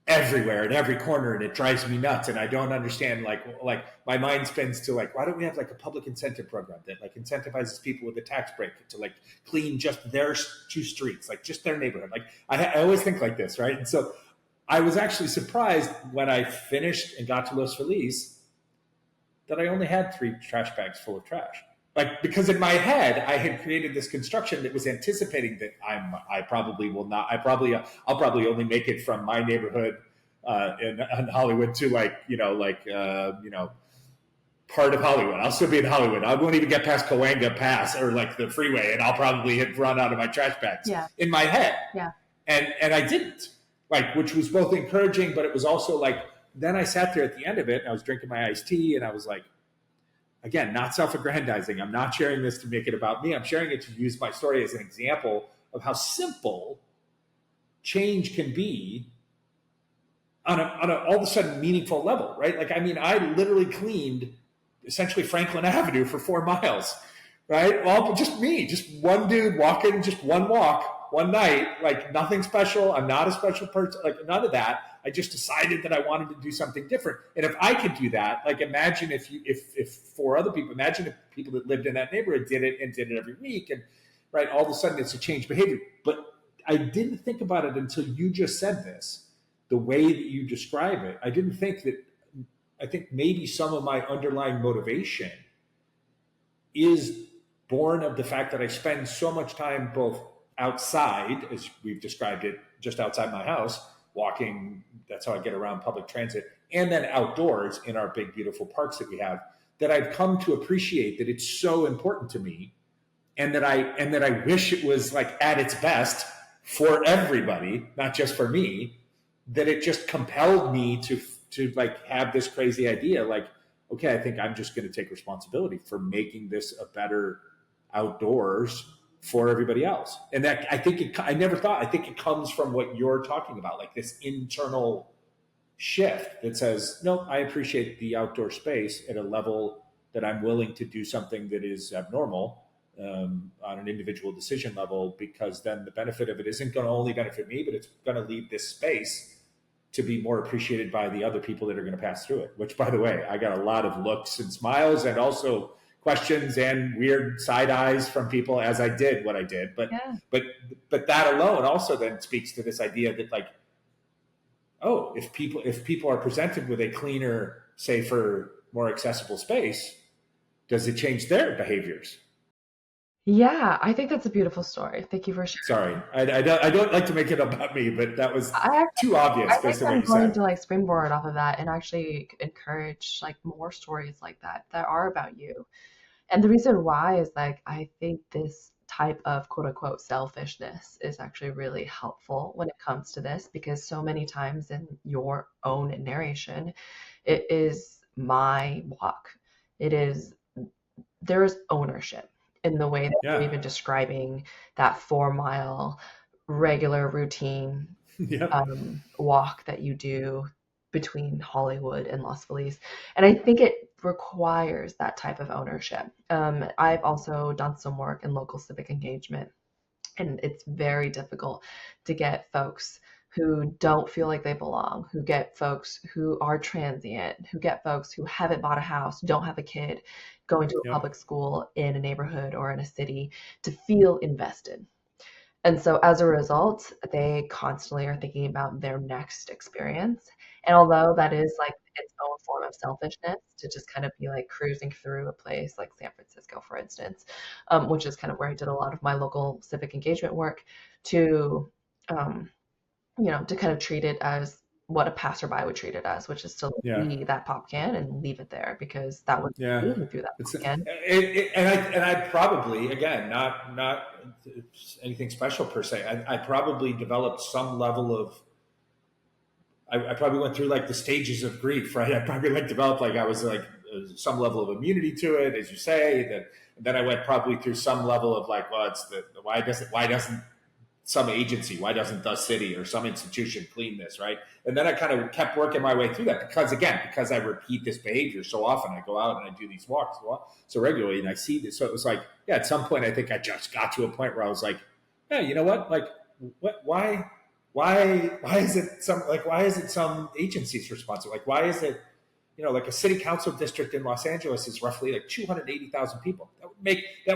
everywhere in every corner, and it drives me nuts, and I don't understand, like my mind spins to like, why don't we have like a public incentive program that like incentivizes people with a tax break to like clean just their 2 streets, like just their neighborhood. Like I always think like this, right? And so I was actually surprised when I finished and got to Los Feliz that I only had 3 trash bags full of trash. Like, because in my head, I had created this construction that was anticipating that I probably will not, I'll probably only make it from my neighborhood in Hollywood to part of Hollywood. I'll still be in Hollywood. I won't even get past Cahuenga Pass or like the freeway, and I'll probably have run out of my trash bags in my head. Yeah. And I didn't, like, which was both encouraging, but it was also like, then I sat there at the end of it and I was drinking my iced tea and I was like, again, not self-aggrandizing. I'm not sharing this to make it about me. I'm sharing it to use my story as an example of how simple change can be on a all of a sudden meaningful level, right? Like, I mean, I literally cleaned essentially Franklin Avenue for 4 miles, right? Well, just me, just one dude walking, just one walk, one night, like nothing special. I'm not a special person, like none of that. I just decided that I wanted to do something different. And if I could do that, like imagine if for other people, imagine if people that lived in that neighborhood did it and did it every week, and right, all of a sudden it's a changed behavior. But I didn't think about it until you just said this, the way that you describe it. I didn't think that, I think maybe some of my underlying motivation is born of the fact that I spend so much time both outside, as we've described it, just outside my house, walking. That's how I get around public transit, and then outdoors in our big, beautiful parks that we have, that I've come to appreciate that it's so important to me, and that I wish it was like at its best for everybody, not just for me, that it just compelled me to like have this crazy idea, like, okay, I think I'm just going to take responsibility for making this a better outdoors for everybody else. And that, I think I never thought, I think it comes from what you're talking about, like this internal shift that says, no, I appreciate the outdoor space at a level that I'm willing to do something that is abnormal on an individual decision level, because then the benefit of it isn't going to only benefit me, but it's going to leave this space to be more appreciated by the other people that are going to pass through it, which, by the way, I got a lot of looks and smiles and also questions and weird side eyes from people as I did what I did. But that alone also then speaks to this idea that, like, oh, if people are presented with a cleaner, safer, more accessible space, does it change their behaviors? Yeah, I think that's a beautiful story. Thank you for sharing. Sorry, I don't like to make it about me, but that was too obvious I think based on what I'm you going said. to like springboard off of that and actually encourage like more stories like that are about you. And the reason why is like I think this type of quote unquote selfishness is actually really helpful when it comes to this, because so many times in your own narration, it is my walk. It is, there is ownership in the way that you're even describing that 4 mile regular routine walk that you do between Hollywood and Los Feliz. And I think it requires that type of ownership. I've also done some work in local civic engagement, and it's very difficult to get folks who don't feel like they belong, who get folks who are transient, who get folks who haven't bought a house, don't have a kid, going to a Yep. public school in a neighborhood or in a city to feel invested. And so as a result, they constantly are thinking about their next experience. And although that is like its own form of selfishness to just kind of be like cruising through a place like San Francisco, for instance, which is kind of where I did a lot of my local civic engagement work, to um, to kind of treat it as what a passerby would treat it as, which is to Yeah. see that pop can and leave it there because that was Yeah. me who threw that It's pop can. and I probably, again, not anything special per se. I probably developed some level of, I probably went through like the stages of grief, right? I probably like developed like I was like some level of immunity to it, as you say. That then I went probably through some level of like, well, it's the why doesn't some agency, why doesn't the city or some institution clean this, right? And then I kind of kept working my way through that because I repeat this behavior so often. I go out and I do these walks so regularly, and I see this. So it was like, yeah, at some point, I think I just got to a point where I was like, yeah, you know what? Like, what? Why is it some agency's responsible? Like, why is it, like a city council district in Los Angeles is roughly like 280,000 people. That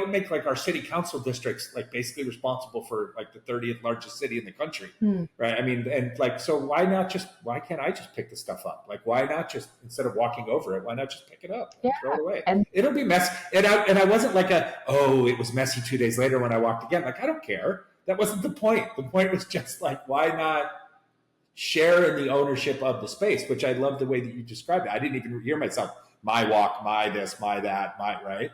would make like our city council districts like basically responsible for like the 30th largest city in the country, Hmm. right? I mean, and like, so why can't I just pick this stuff up? Like, why not just, instead of walking over it, why not just pick it up Yeah. and throw it away? And It'll be messy. And I wasn't like it was messy 2 days later when I walked again. Like, I don't care. That wasn't the point. The point was just like, why not share in the ownership of the space, which I love the way that you described it. I didn't even hear myself, my walk, my this, my that, my, right?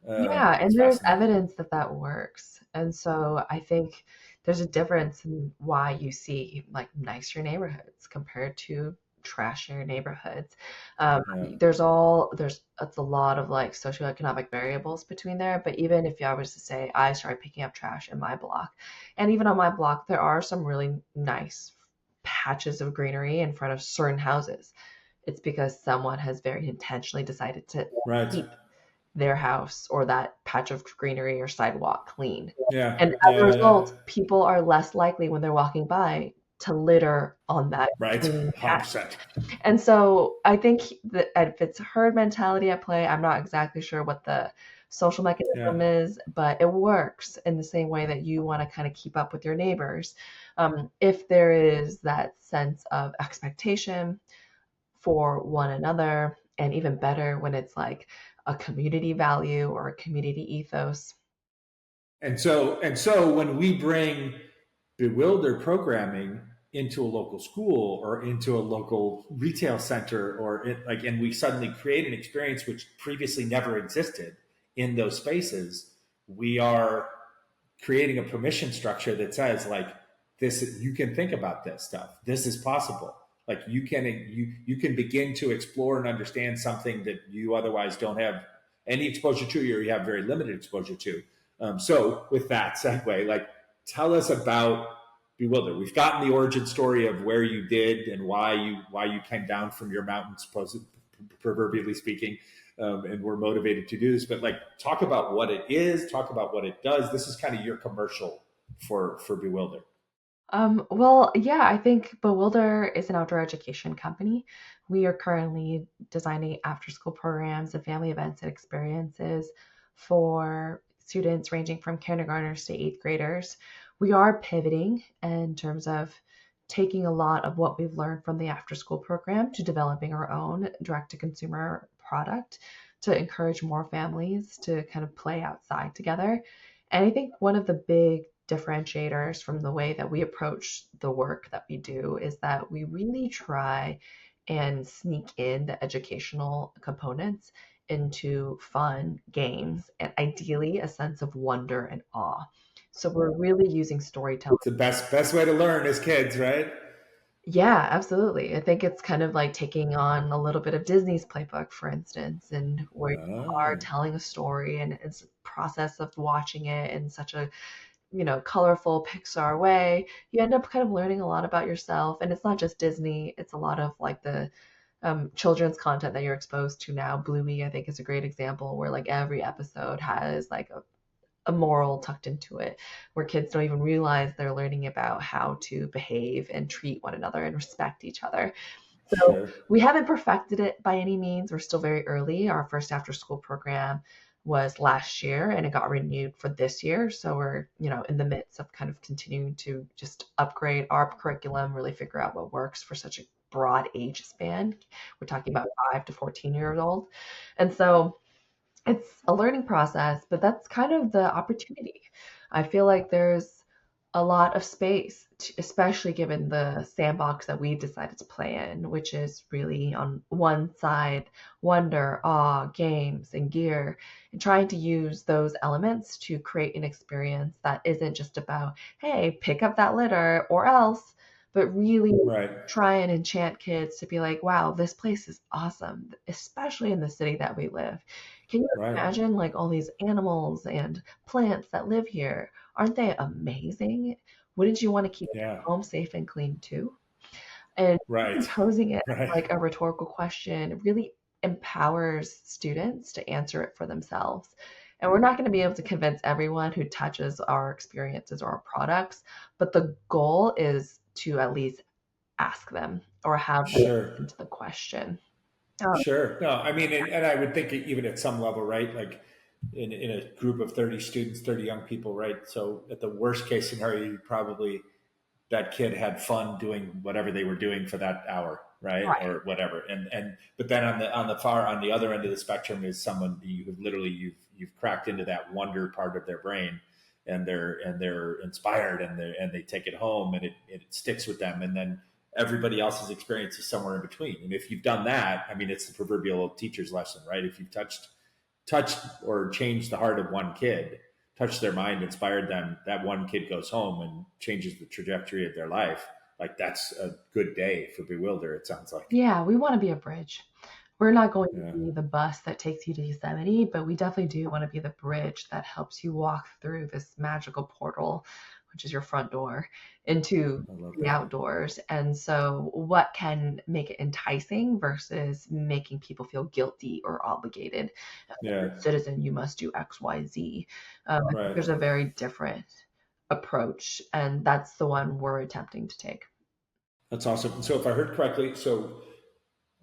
yeah, It's and there's fascinating. evidence that that works. And so I think there's a difference in why you see like nicer neighborhoods compared to trashier neighborhoods. Yeah. There's it's a lot of like socioeconomic variables between there. But even if I was to say I started picking up trash in my block, and even on my block, there are some really nice patches of greenery in front of certain houses. It's because someone has very intentionally decided to Right. keep their house or that patch of greenery or sidewalk clean. Yeah. And as a Yeah. Yeah. result, people are less likely when they're walking by to litter on that Right. clean patch. 100%. And so I think that if it's herd mentality at play, I'm not exactly sure what the social Yeah. mechanism is, but it works in the same way that you want to kind of keep up with your neighbors. If there is that sense of expectation for one another, and even better when it's like a community value or a community ethos. And so when we bring Bewilder programming into a local school or into a local retail center, and we suddenly create an experience which previously never existed in those spaces, we are creating a permission structure that says like, this, you can think about this stuff, this is possible, like you can begin to explore and understand something that you otherwise don't have any exposure to, or you have very limited exposure to. So with that segue, like, tell us about Bewilder. We've gotten the origin story of where you did and why you came down from your mountain, proverbially speaking, and we're motivated to do this. But like, talk about what it is, talk about what it does. This is kind of your commercial for Bewilder. Well, yeah, I think Bewilder is an outdoor education company. We are currently designing after school programs and family events and experiences for students ranging from kindergartners to eighth graders. We are pivoting in terms of taking a lot of what we've learned from the after school program to developing our own direct to consumer product to encourage more families to kind of play outside together. And I think one of the big differentiators from the way that we approach the work that we do is that we really try and sneak in the educational components into fun games and ideally a sense of wonder and awe. So we're really using storytelling. It's the best way to learn as kids, right? Yeah, absolutely. I think it's kind of like taking on a little bit of Disney's playbook, for instance, and where you are Oh, telling a story and it's a process of watching it in such a colorful Pixar way, you end up kind of learning a lot about yourself. And it's not just Disney, it's a lot of like the children's content that you're exposed to now. Bluey, I think, is a great example where like every episode has like a moral tucked into it, where kids don't even realize they're learning about how to behave and treat one another and respect each other. So Sure. we haven't perfected it by any means. We're still very early. Our first after school program was last year and it got renewed for this year. So we're, in the midst of kind of continuing to just upgrade our curriculum, really figure out what works for such a broad age span. We're talking about 5 to 14 years old. And so it's a learning process, but that's kind of the opportunity. I feel like there's a lot of space, especially given the sandbox that we've decided to play in, which is really on one side, wonder, awe, games, and gear, and trying to use those elements to create an experience that isn't just about, hey, pick up that litter or else, but really Right. try and enchant kids to be like, wow, this place is awesome, especially in the city that we live. Can you Right. imagine like all these animals and plants that live here? Aren't they amazing? Wouldn't you want to keep Yeah. your home safe and clean too? And even Right. posing it Right. like a rhetorical question really empowers students to answer it for themselves. And we're not going to be able to convince everyone who touches our experiences or our products, but the goal is to at least ask them or have them Sure. into the question. Um, Sure. No, I mean, and I would think even at some level, right? Like in a group of 30 students, 30 young people, right? So at the worst case scenario, you probably that kid had fun doing whatever they were doing for that hour, right, right. or whatever. But then on the other end of the spectrum is someone you have literally you've cracked into that wonder part of their brain, and they're inspired, and they take it home, and it sticks with them, and then everybody else's experience is somewhere in between. And if you've done that, I mean, it's the proverbial teacher's lesson, right? If you've touched or changed the heart of one kid, touched their mind, inspired them, that one kid goes home and changes the trajectory of their life. Like that's a good day for Bewilder, it sounds like. Yeah, we want to be a bridge. We're not going to Yeah, be the bus that takes you to Yosemite, but we definitely do want to be the bridge that helps you walk through this magical portal, which is your front door, into I love the that. outdoors. And so, what can make it enticing versus making people feel guilty or obligated? Yeah, As a citizen, you must do X, Y, Z. I think right. there's a very different approach, and that's the one we're attempting to take. That's awesome. So if I heard correctly, so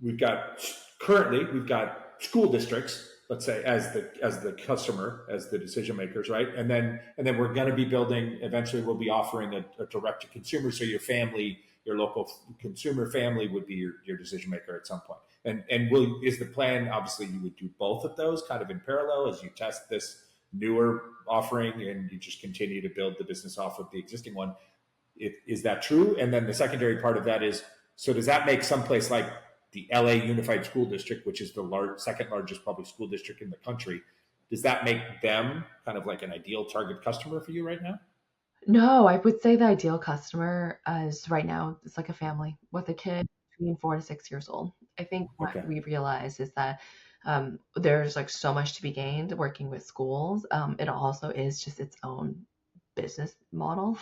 we've got currently we've got school districts, let's say, as the customer, as the decision makers, right? And then we're going to be building, eventually we'll be offering a direct to consumer, so your family, your local consumer family would be your decision maker at some point. And will is the plan, obviously you would do both of those kind of in parallel as you test this newer offering and you just continue to build the business off of the existing one. Is that true? And then the secondary part of that is, so does that make someplace like the LA Unified School District, which is the second largest public school district in the country, does that make them kind of like an ideal target customer for you right now? No, I would say the ideal customer is right now, it's like a family with a kid between 4 to 6 years old. I think what Okay. we realize is that there's like so much to be gained working with schools. It also is just its own business model,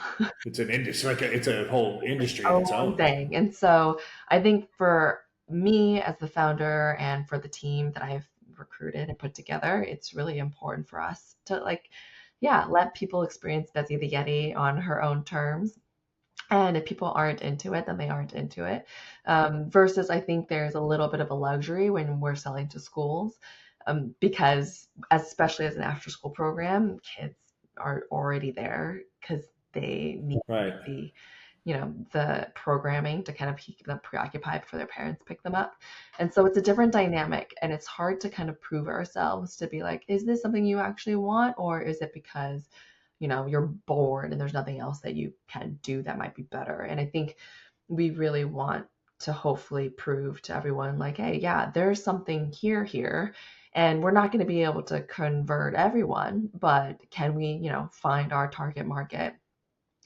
It's an industry, like it's a whole its industry in its own own. thing. And so I think for me as the founder and for the team that I've recruited and put together, it's really important for us to like, yeah, let people experience Bessie the Yeti on her own terms. And if people aren't into it, then they aren't into it. Versus, I think there's a little bit of a luxury when we're selling to schools, because especially as an after-school program, kids are already there because they need Right. the, the programming to kind of keep them preoccupied before their parents pick them up. And so it's a different dynamic, and it's hard to kind of prove ourselves to be like, is this something you actually want, or is it because you're bored and there's nothing else that you can do that might be better. And I think we really want to hopefully prove to everyone like, hey, yeah, there's something here. And we're not going to be able to convert everyone, but can we, find our target market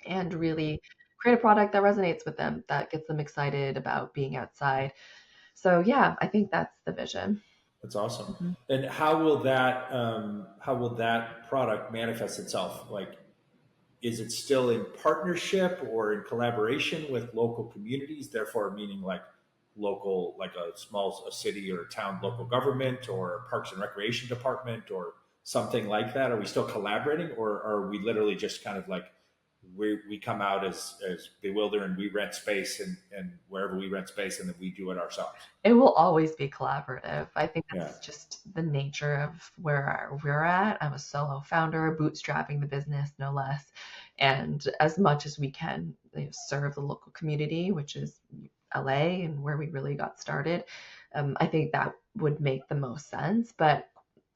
and really create a product that resonates with them, that gets them excited about being outside. So yeah, I think that's the vision. That's awesome. Mhm. And how will that product manifest itself? Like, is it still in partnership or in collaboration with local communities? Therefore, meaning like like a city or a town local government or a parks and recreation department or something like that? Are we still collaborating, or are we literally just kind of like we come out as Bewilder and we rent space and wherever we rent space and then we do it ourselves? It will always be collaborative. I think Yeah. that's just the nature of where we're at. I'm a solo founder, bootstrapping the business, no less. And as much as we can, serve the local community, which is LA and where we really got started, I think that would make the most sense. But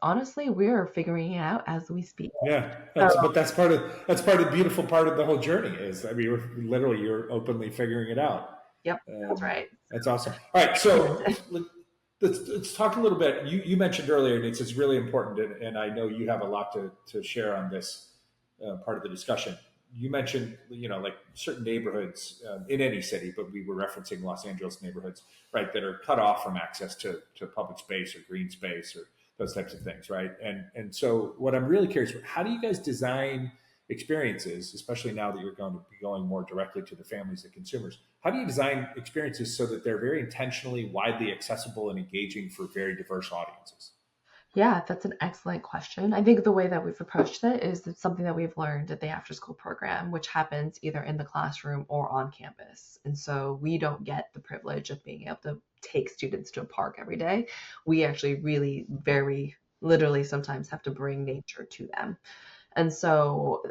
honestly, we're figuring it out as we speak. Yeah, So, but that's part of the beautiful part of the whole journey is, I mean, you're openly figuring it out. yep, that's Um, right. that's awesome. All right, so let's talk a little bit. You mentioned earlier, and it's really important, and I know you have a lot to share on this part of the discussion. You mentioned, like certain neighborhoods in any city, but we were referencing Los Angeles neighborhoods, right, that are cut off from access to public space or green space or those types of things, right? And so, what I'm really curious, how do you guys design experiences, especially now that you're going to be going more directly to the families and consumers? How do you design experiences so that they're very intentionally, widely accessible, and engaging for very diverse audiences? Yeah, that's an excellent question. I think the way that we've approached it is it's something that we've learned at the after school program, which happens either in the classroom or on campus. And so we don't get the privilege of being able to take students to a park every day. We actually really very literally sometimes have to bring nature to them. And so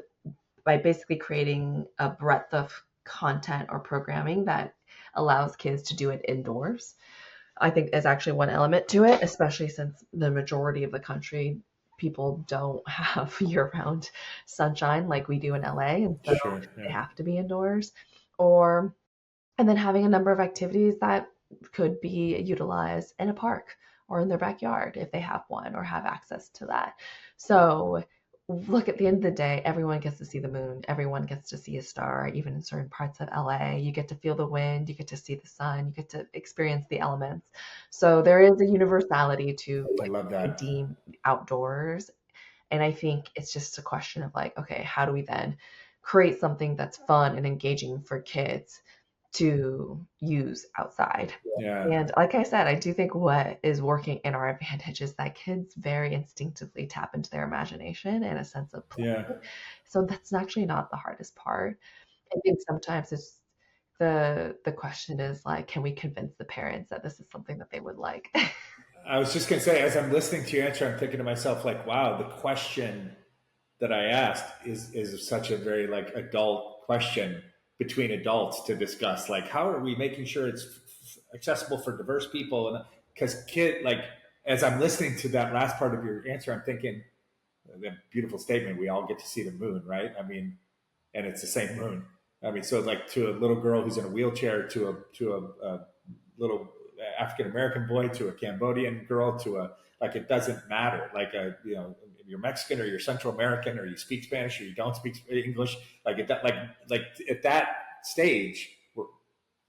by basically creating a breadth of content or programming that allows kids to do it indoors, I think is actually one element to it, especially since the majority of the country people don't have year-round sunshine like we do in LA, and so Sure. they Yeah. have to be indoors. Or and then having a number of activities that could be utilized in a park or in their backyard if they have one or have access to that. So look, at the end of the day, everyone gets to see the moon. Everyone gets to see a star, even in certain parts of LA. You get to feel the wind, you get to see the sun, you get to experience the elements. So there is a universality to I what love you could that. deem outdoors. And I think it's just a question of like, okay, how do we then create something that's fun and engaging for kids to use outside? Yeah. And like I said, I do think what is working in our advantage is that kids very instinctively tap into their imagination and a sense of Yeah. play. So that's actually not the hardest part. I think sometimes it's the question is like, can we convince the parents that this is something that they would like? I was just going to say, as I'm listening to your answer, I'm thinking to myself, like, wow, the question that I asked is such a very like adult question between adults to discuss. Like, how are we making sure it's accessible for diverse people? And because like, as I'm listening to that last part of your answer, I'm thinking the beautiful statement: we all get to see the moon, right? I mean, and it's the same moon. I mean, so like to a little girl who's in a wheelchair, to a little African American boy, to a Cambodian girl, to a like it doesn't matter. Like if you're Mexican or you're Central American or you speak Spanish or you don't speak English, like at that like at that stage,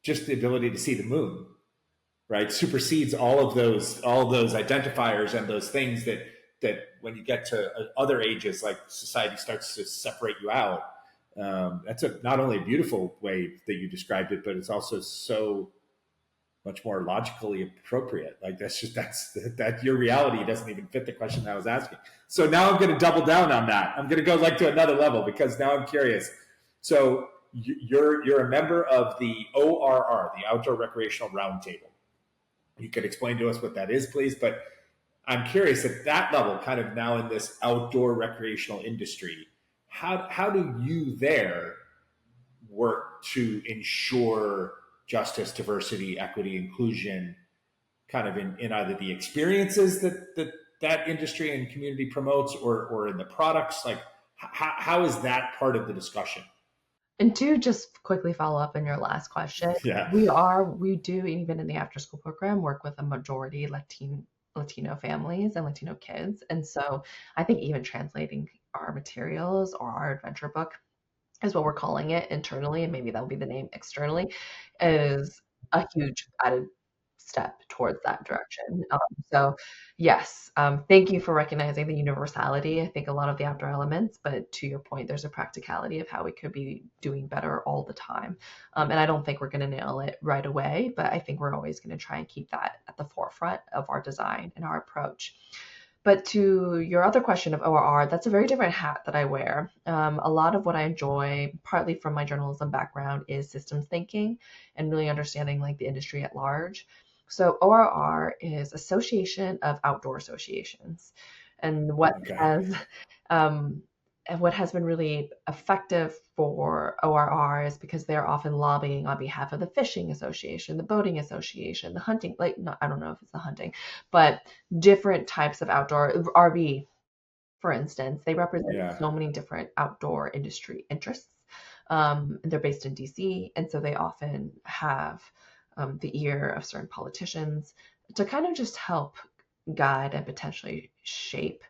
just the ability to see the moon, right, supersedes all of those identifiers and those things that when you get to other ages, like society starts to separate you out. That's not only a beautiful way that you described it, but it's also so much more logically appropriate. Like that's your reality doesn't even fit the question I was asking. So now I'm going to double down on that. I'm going to go like to another level because now I'm curious. So you're a member of the ORR, the Outdoor Recreational Roundtable. You could explain to us what that is, please. But I'm curious at that level, kind of now in this outdoor recreational industry, how do you there work to ensure justice, diversity, equity, inclusion, kind of in either the experiences that industry and community promotes or in the products? Like, how is that part of the discussion? And to just quickly follow up on your last question, Yeah. we do, even in the after school program, work with a majority Latino families and Latino kids. And so I think even translating our materials or our adventure book is what we're calling it internally, and maybe that'll be the name externally, is a huge added step towards that direction. So, yes, thank you for recognizing the universality. I think a lot of the outdoor elements, but to your point, there's a practicality of how we could be doing better all the time. And I don't think we're going to nail it right away, but I think we're always going to try and keep that at the forefront of our design and our approach. But to your other question of ORR, that's a very different hat that I wear. A lot of what I enjoy, partly from my journalism background, is systems thinking and really understanding like the industry at large. So ORR is Association of Outdoor Associations, and Okay. um, what has been really effective for ORR is because they're often lobbying on behalf of the fishing association, the boating association, the hunting, like, no, I don't know if it's the hunting, but different types of outdoor RV, for instance. They represent Yeah. so many different outdoor industry interests. They're based in DC, and so they often have the ear of certain politicians to kind of just help guide and potentially shape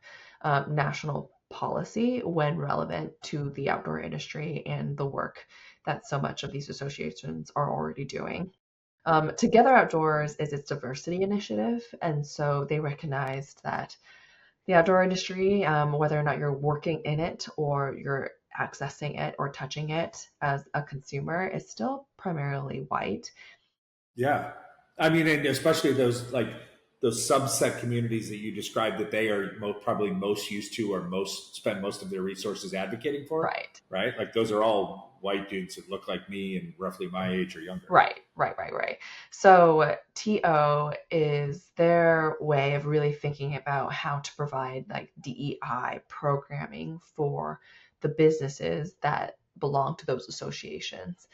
national policy when relevant to the outdoor industry and the work that so much of these associations are already doing. Together Outdoors is its diversity initiative, and so they recognized that the outdoor industry, whether or not you're working in it or you're accessing it or touching it as a consumer, is still primarily white. Yeah. I mean, and especially those like those subset communities that you described that they are probably most used to or most spend most of their resources advocating for, Right. right? Like those are all white dudes that look like me and roughly my age or younger. Right. So TO is their way of really thinking about how to provide like DEI programming for the businesses that belong to those associations.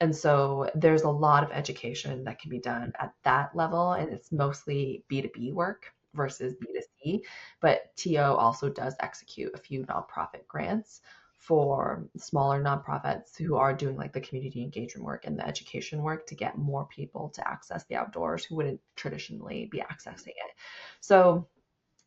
And so there's a lot of education that can be done at that level, and it's mostly B2B work versus B2C. But TO also does execute a few nonprofit grants for smaller nonprofits who are doing like the community engagement work and the education work to get more people to access the outdoors who wouldn't traditionally be accessing it. So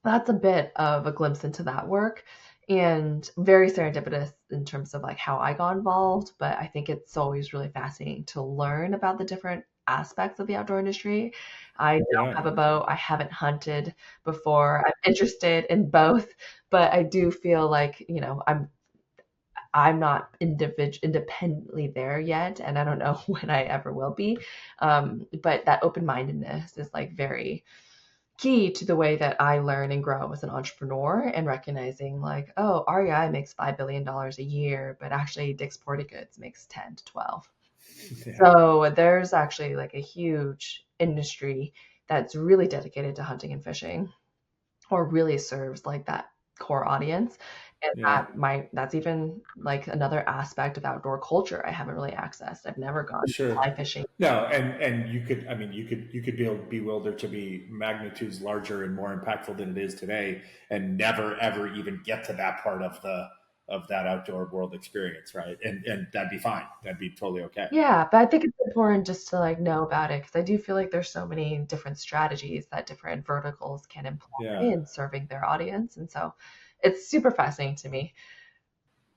that's a bit of a glimpse into that work and very serendipitous in terms of like how I got involved. But I think it's always really fascinating to learn about the different aspects of the outdoor industry. I don't Yeah. have a boat. I haven't hunted before. I'm interested in both, but I do feel like, I'm not independently there yet, and I don't know when I ever will be. But that open mindedness is like very key to the way that I learn and grow as an entrepreneur, and recognizing like, oh, REI makes $5 billion a year, but actually Dick's Sporting Goods makes 10 to 12. Yeah. So there's actually like a huge industry that's really dedicated to hunting and fishing, or really serves like that core audience. And Yeah. that's even like another aspect of outdoor culture I haven't really accessed. I've never gone Sure. fly fishing. No, and you could, I mean, you could build Bewilder to be magnitudes larger and more impactful than it is today, and never ever even get to that part of that outdoor world experience, right? And that'd be fine. That'd be totally okay. Yeah, but I think it's important just to like know about it, because I do feel like there's so many different strategies that different verticals can employ Yeah. in serving their audience. And so it's super fascinating to me.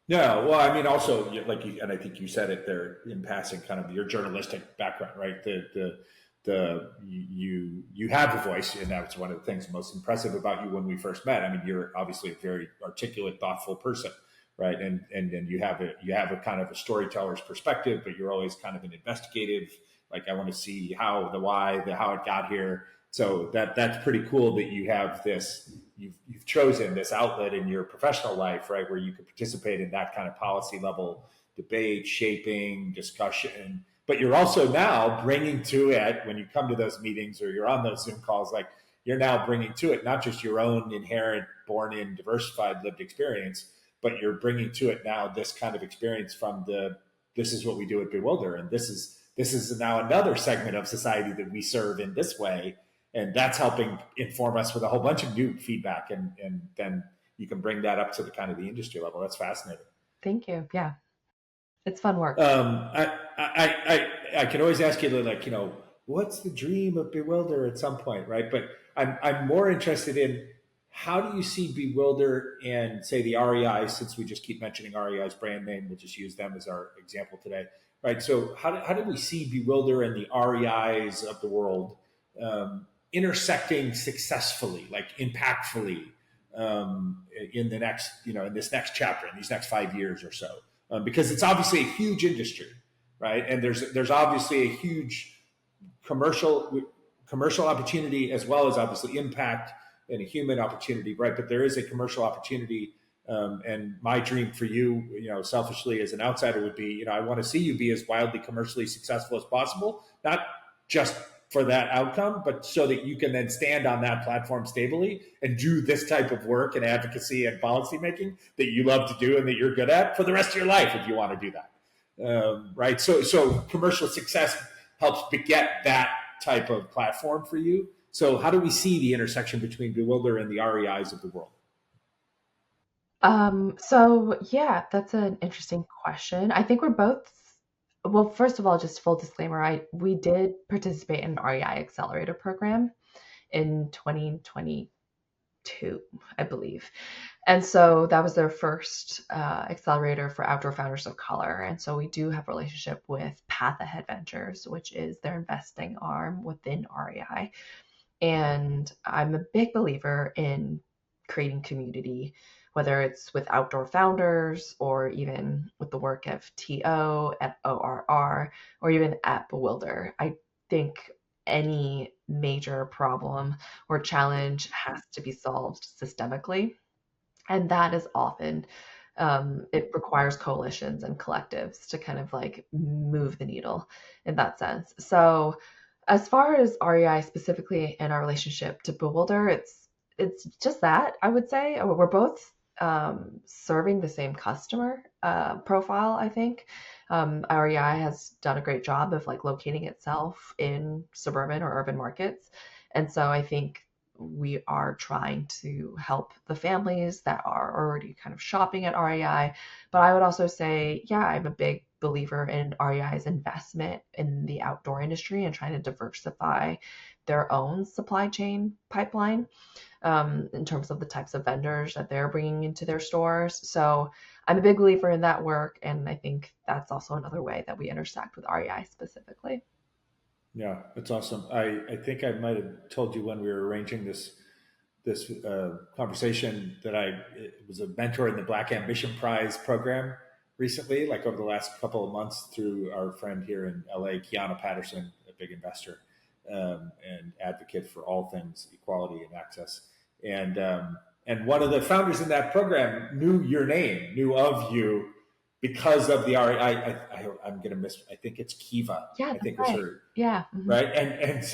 No, well, I mean, also like you, and I think you said it there in passing, kind of your journalistic background, right? You have a voice, and that's one of the things most impressive about you when we first met. I mean, you're obviously a very articulate, thoughtful person, right? And you have a kind of a storyteller's perspective, but you're always kind of an investigative. Like, I want to see how the why, the how it got here. So that's pretty cool that you have this. You've chosen this outlet in your professional life, right, where you can participate in that kind of policy level debate, shaping, discussion. But you're also now bringing to it, when you come to those meetings or you're on those Zoom calls, like you're now bringing to it not just your own inherent, born in, diversified lived experience, but you're bringing to it now this kind of experience from this is what we do at Bewilder, and this is now another segment of society that we serve in this way, and that's helping inform us with a whole bunch of new feedback, and then you can bring that up to the kind of the industry level. That's fascinating. Thank you. Yeah, it's fun work. I can always ask you to, like, what's the dream of Bewilder at some point, right? But I'm more interested in how do you see Bewilder and say the REI, since we just keep mentioning REI's brand name, we'll just use them as our example today, right? So how do we see Bewilder and the REIs of the world intersecting successfully, like impactfully, in the next, in this next chapter, in these next 5 years or so? Because it's obviously a huge industry, right? And there's obviously a huge commercial opportunity, as well as obviously impact and a human opportunity, right? But there is a commercial opportunity. And my dream for you, selfishly as an outsider would be, I want to see you be as wildly commercially successful as possible, not just for that outcome, but so that you can then stand on that platform stably and do this type of work and advocacy and policy making that you love to do and that you're good at for the rest of your life if you want to do that. Right. So commercial success helps beget that type of platform for you. So how do we see the intersection between Bewilder and the REIs of the world? So yeah, that's an interesting question. I think we're both, well, first of all, just full disclaimer, we did participate in an REI accelerator program in 2022, I believe. And so that was their first accelerator for outdoor founders of color. And so we do have a relationship with Path Ahead Ventures, which is their investing arm within REI. And I'm a big believer in creating community, whether it's with outdoor founders or even with the work of TO at ORR or even at Bewilder. I think any major problem or challenge has to be solved systemically. And that is often, it requires coalitions and collectives to kind of like move the needle in that sense. So, as far as REI specifically and our relationship to Bewilder, it's just that I would say we're both serving the same customer profile. I think REI has done a great job of like locating itself in suburban or urban markets, and so I think we are trying to help the families that are already kind of shopping at REI. But I would also say, yeah, I'm a big believer in REI's investment in the outdoor industry and trying to diversify their own supply chain pipeline in terms of the types of vendors that they're bringing into their stores. So I'm a big believer in that work. And I think that's also another way that we intersect with REI specifically. Yeah, that's awesome. I think I might have told you when we were arranging this conversation that I was a mentor in the Black Ambition Prize program recently, like over the last couple of months, through our friend here in LA, Kiana Patterson, a big investor and advocate for all things equality and access. And one of the founders in that program knew your name, knew of you because of the RE. I'm going to miss. I think it's Kiva. Yeah, I that's think was right. her Yeah. Mhm. right.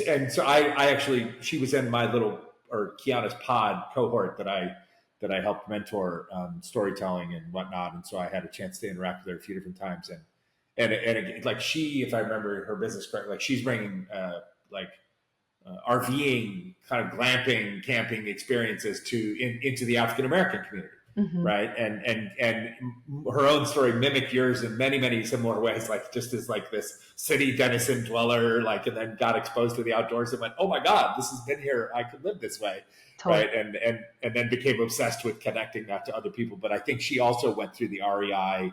And so I actually she was in my little or Kiana's pod cohort that I helped mentor storytelling and whatnot. And so I had a chance to interact with her a few different times. And like she, if I remember her business correctly, like she's bringing RVing, kind of glamping, camping experiences into the African American community, Mhm. right? And her own story mimicked yours in many similar ways, like just as like this city denizen dweller, like and then got exposed to the outdoors and went, oh my God, this has been here. I could live this way, Totally. right? And then became obsessed with connecting that to other people. But I think she also went through the REI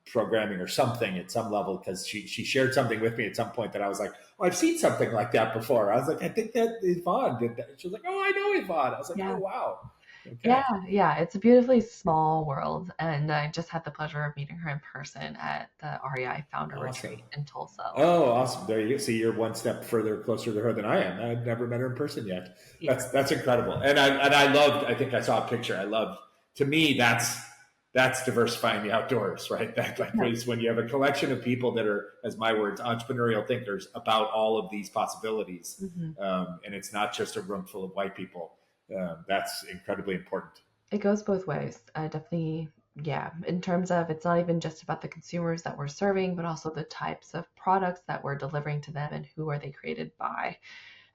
programming or something at some level because she shared something with me at some point that I was like, oh, I've seen something like that before. I was like, I think that Yvonne did that. She was like, oh, I know Yvonne. I was like, oh Yeah. wow, Yeah, okay, yeah, it's a beautifully small world, and I just had the pleasure of meeting her in person at the REI Founder awesome. Retreat in Tulsa. Oh, awesome! There you go. See, you're one step further closer to her than I am. I've never met her in person yet. Yeah, That's incredible. And I loved. I think I saw a picture. I loved. To me, that's diversifying the outdoors, right? That like yeah, is when you have a collection of people that are, as my words, entrepreneurial thinkers about all of these possibilities, hmm. and it's not just a room full of white people. That's incredibly important. It goes both ways. I definitely, yeah, in terms of it's not even just about the consumers that we're serving, but also the types of products that we're delivering to them and who are they created by,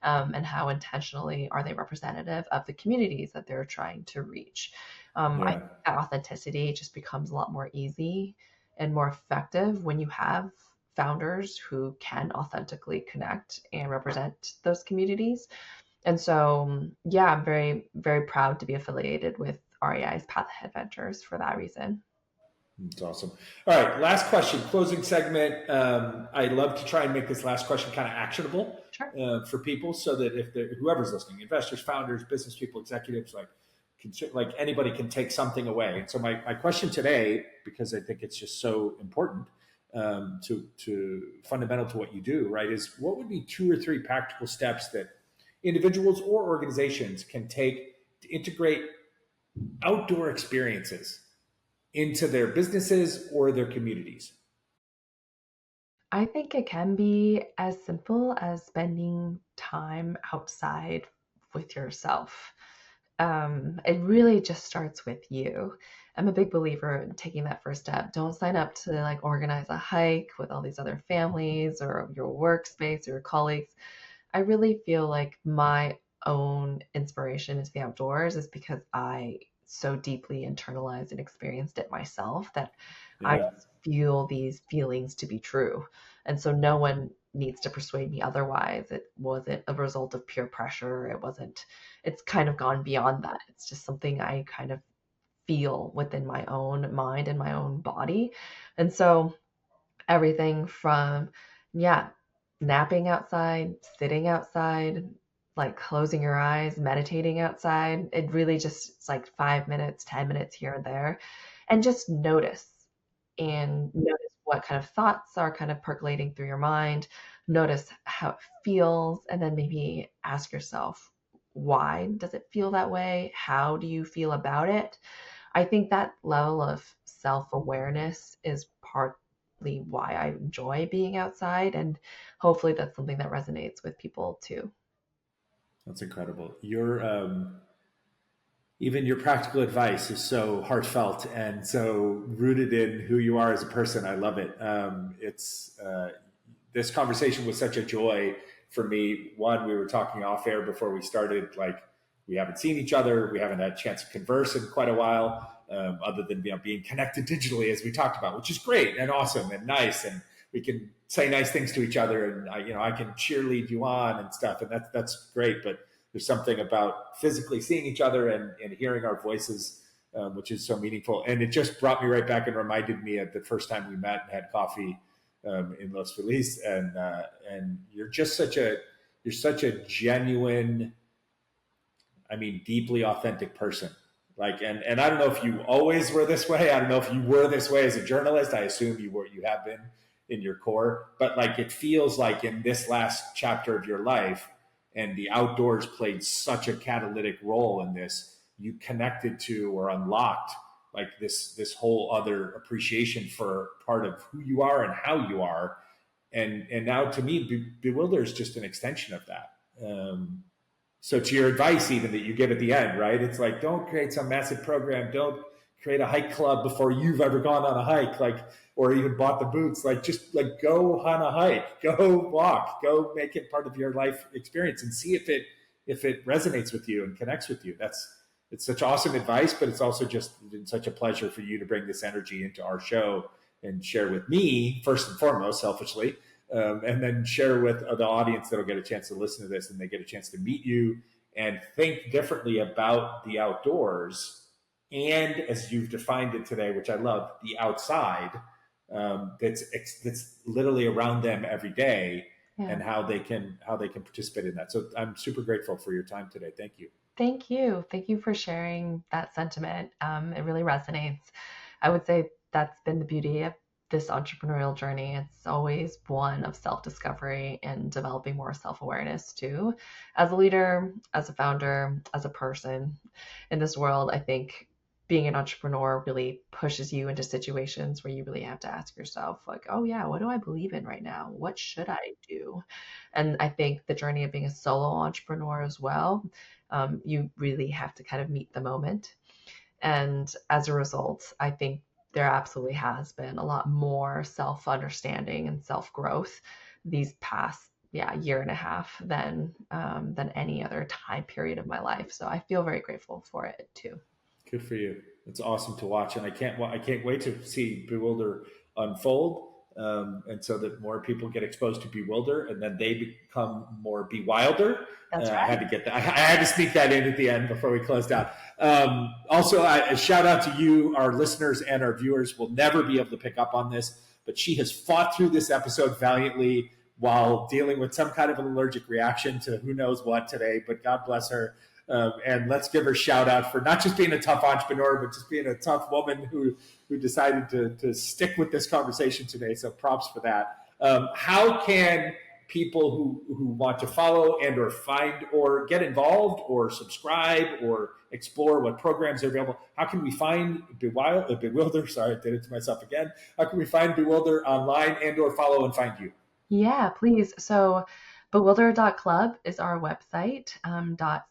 and how intentionally are they representative of the communities that they're trying to reach. I Yeah. think that authenticity just becomes a lot more easy and more effective when you have founders who can authentically connect and represent those communities. And so, yeah, I'm very, very proud to be affiliated with REI's Path Ahead Ventures for that reason. It's awesome. All right, last question, closing segment. I love to try and make this last question kind of actionable Sure. for people, so that if whoever's listening, investors, founders, business people, executives, like anybody can take something away. And so my question today, because I think it's just so important to fundamental to what you do, right, is what would be 2 or 3 practical steps that individuals or organizations can take to integrate outdoor experiences into their businesses or their communities? I think it can be as simple as spending time outside with yourself. It really just starts with you. I'm a big believer in taking that first step. Don't sign up to like organize a hike with all these other families or your workspace or your colleagues. I really feel like my own inspiration is the outdoors is because I so deeply internalized and experienced it myself that I Yeah, just feel these feelings to be true. And so no one needs to persuade me otherwise. It wasn't a result of peer pressure. It's kind of gone beyond that. It's just something I kind of feel within my own mind and my own body. And so everything from, yeah, napping outside, sitting outside, like closing your eyes, meditating outside. It really just, it's like 5 minutes, 10 minutes here and there. And just notice and notice what kind of thoughts are kind of percolating through your mind. Notice how it feels, and then maybe ask yourself, why does it feel that way? How do you feel about it? I think that level of self awareness is partly why I enjoy being outside. And hopefully that's something that resonates with people too. that's incredible. Even your practical advice is so heartfelt and so rooted in who you are as a person. I love it. It's This conversation was such a joy for me. One, we were talking off air before we started, like we haven't seen each other, we haven't had a chance to converse in quite a while, other than being connected digitally as we talked about, which is great and awesome and nice, and we can say nice things to each other, and I can cheerlead you on and stuff, and that's great. But there's something about physically seeing each other and hearing our voices, which is so meaningful. And it just brought me right back and reminded me of the first time we met and had coffee in Los Feliz. And you're such a genuine, I mean, deeply authentic person. Like, and I don't know if you always were this way. I don't know if you were this way as a journalist. I assume you have been in your core, but like, it feels like in this last chapter of your life, and the outdoors played such a catalytic role in this, you connected to or unlocked like this whole other appreciation for part of who you are and how you are. And now to me, Bewilder is just an extension of that. So to your advice, even that you give at the end, right? It's like, don't create some massive program. Don't create a hike club before you've ever gone on a hike, like, or even bought the boots. Like, just like go on a hike, go walk, go make it part of your life experience, and see if it resonates with you and connects with you. It's such awesome advice, but it's also just been such a pleasure for you to bring this energy into our show and share with me first and foremost, selfishly, and then share with the audience that'll get a chance to listen to this, and they get a chance to meet you and think differently about the outdoors. And as you've defined it today, which I love, the outside, that's literally around them every day, Yeah. and how they can participate in that. So I'm super grateful for your time today. Thank you. Thank you. Thank you for sharing that sentiment. It really resonates. I would say that's been the beauty of this entrepreneurial journey. It's always one of self discovery and developing more self awareness, too. As a leader, as a founder, as a person in this world, I think being an entrepreneur really pushes you into situations where you really have to ask yourself, like, oh, yeah, what do I believe in right now? What should I do? And I think the journey of being a solo entrepreneur as well, you really have to kind of meet the moment. And as a result, I think there absolutely has been a lot more self understanding and self growth these past, yeah, year and a half than any other time period of my life. So I feel very grateful for it too. Good for you. It's awesome to watch, and I can't wait to see Bewilder unfold, and so that more people get exposed to Bewilder, and then they become more Bewilder. That's I had right. to get that. I had to sneak that in at the end before we closed out. Also, a shout out to you, our listeners and our viewers. Will never be able to pick up on this, but she has fought through this episode valiantly while dealing with some kind of an allergic reaction to who knows what today. But God bless her. And let's give her a shout out for not just being a tough entrepreneur, but just being a tough woman who decided to stick with this conversation today. So props for that. How can people who want to follow and or find or get involved or subscribe or explore what programs are available, how can we find Bewilder? Sorry, I did it to myself again. How can we find Bewilder online and or follow and find you? Yeah, please. So bewilder.club is our website, .club,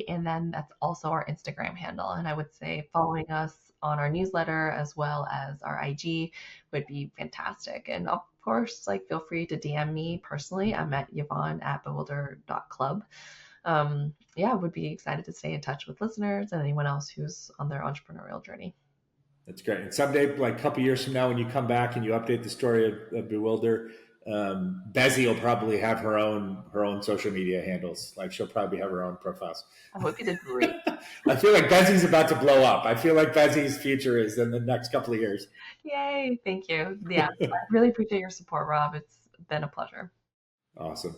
and then that's also our Instagram handle. And I would say following us on our newsletter as well as our IG would be fantastic. And of course, like feel free to DM me personally. I'm at Yvonne at bewilder.club. Yeah, would be excited to stay in touch with listeners and anyone else who's on their entrepreneurial journey. That's great. And someday, like a couple years from now, when you come back and you update the story of Bewilder, Bezzy will probably have her own social media handles. Like she'll probably have her own profiles. I hope you did great. I feel like Bezzy's about to blow up. I feel like Bezzy's future is in the next couple of years. Yay. Thank you. Yeah, I really appreciate your support, Rob. It's been a pleasure. Awesome.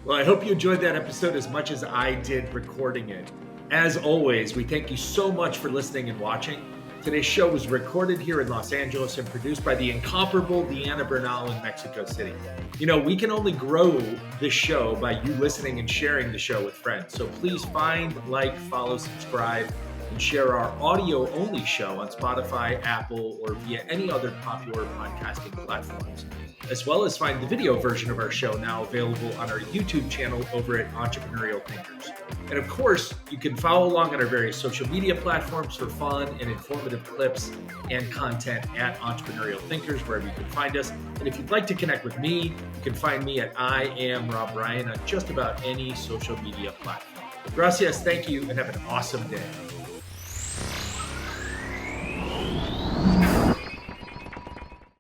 Well, I hope you enjoyed that episode as much as I did recording it. As always, we thank you so much for listening and watching. Today's show was recorded here in Los Angeles and produced by the incomparable Deanna Bernal in Mexico City. You know, we can only grow this show by you listening and sharing the show with friends. So please find, like, follow, subscribe, and share our audio-only show on Spotify, Apple, or via any other popular podcasting platforms, as well as find the video version of our show now available on our YouTube channel over at Entrepreneurial Thinkers. And of course, you can follow along on our various social media platforms for fun and informative clips and content at Entrepreneurial Thinkers, wherever you can find us. And if you'd like to connect with me, you can find me at I Am Rob Ryan on just about any social media platform. Gracias, thank you, and have an awesome day.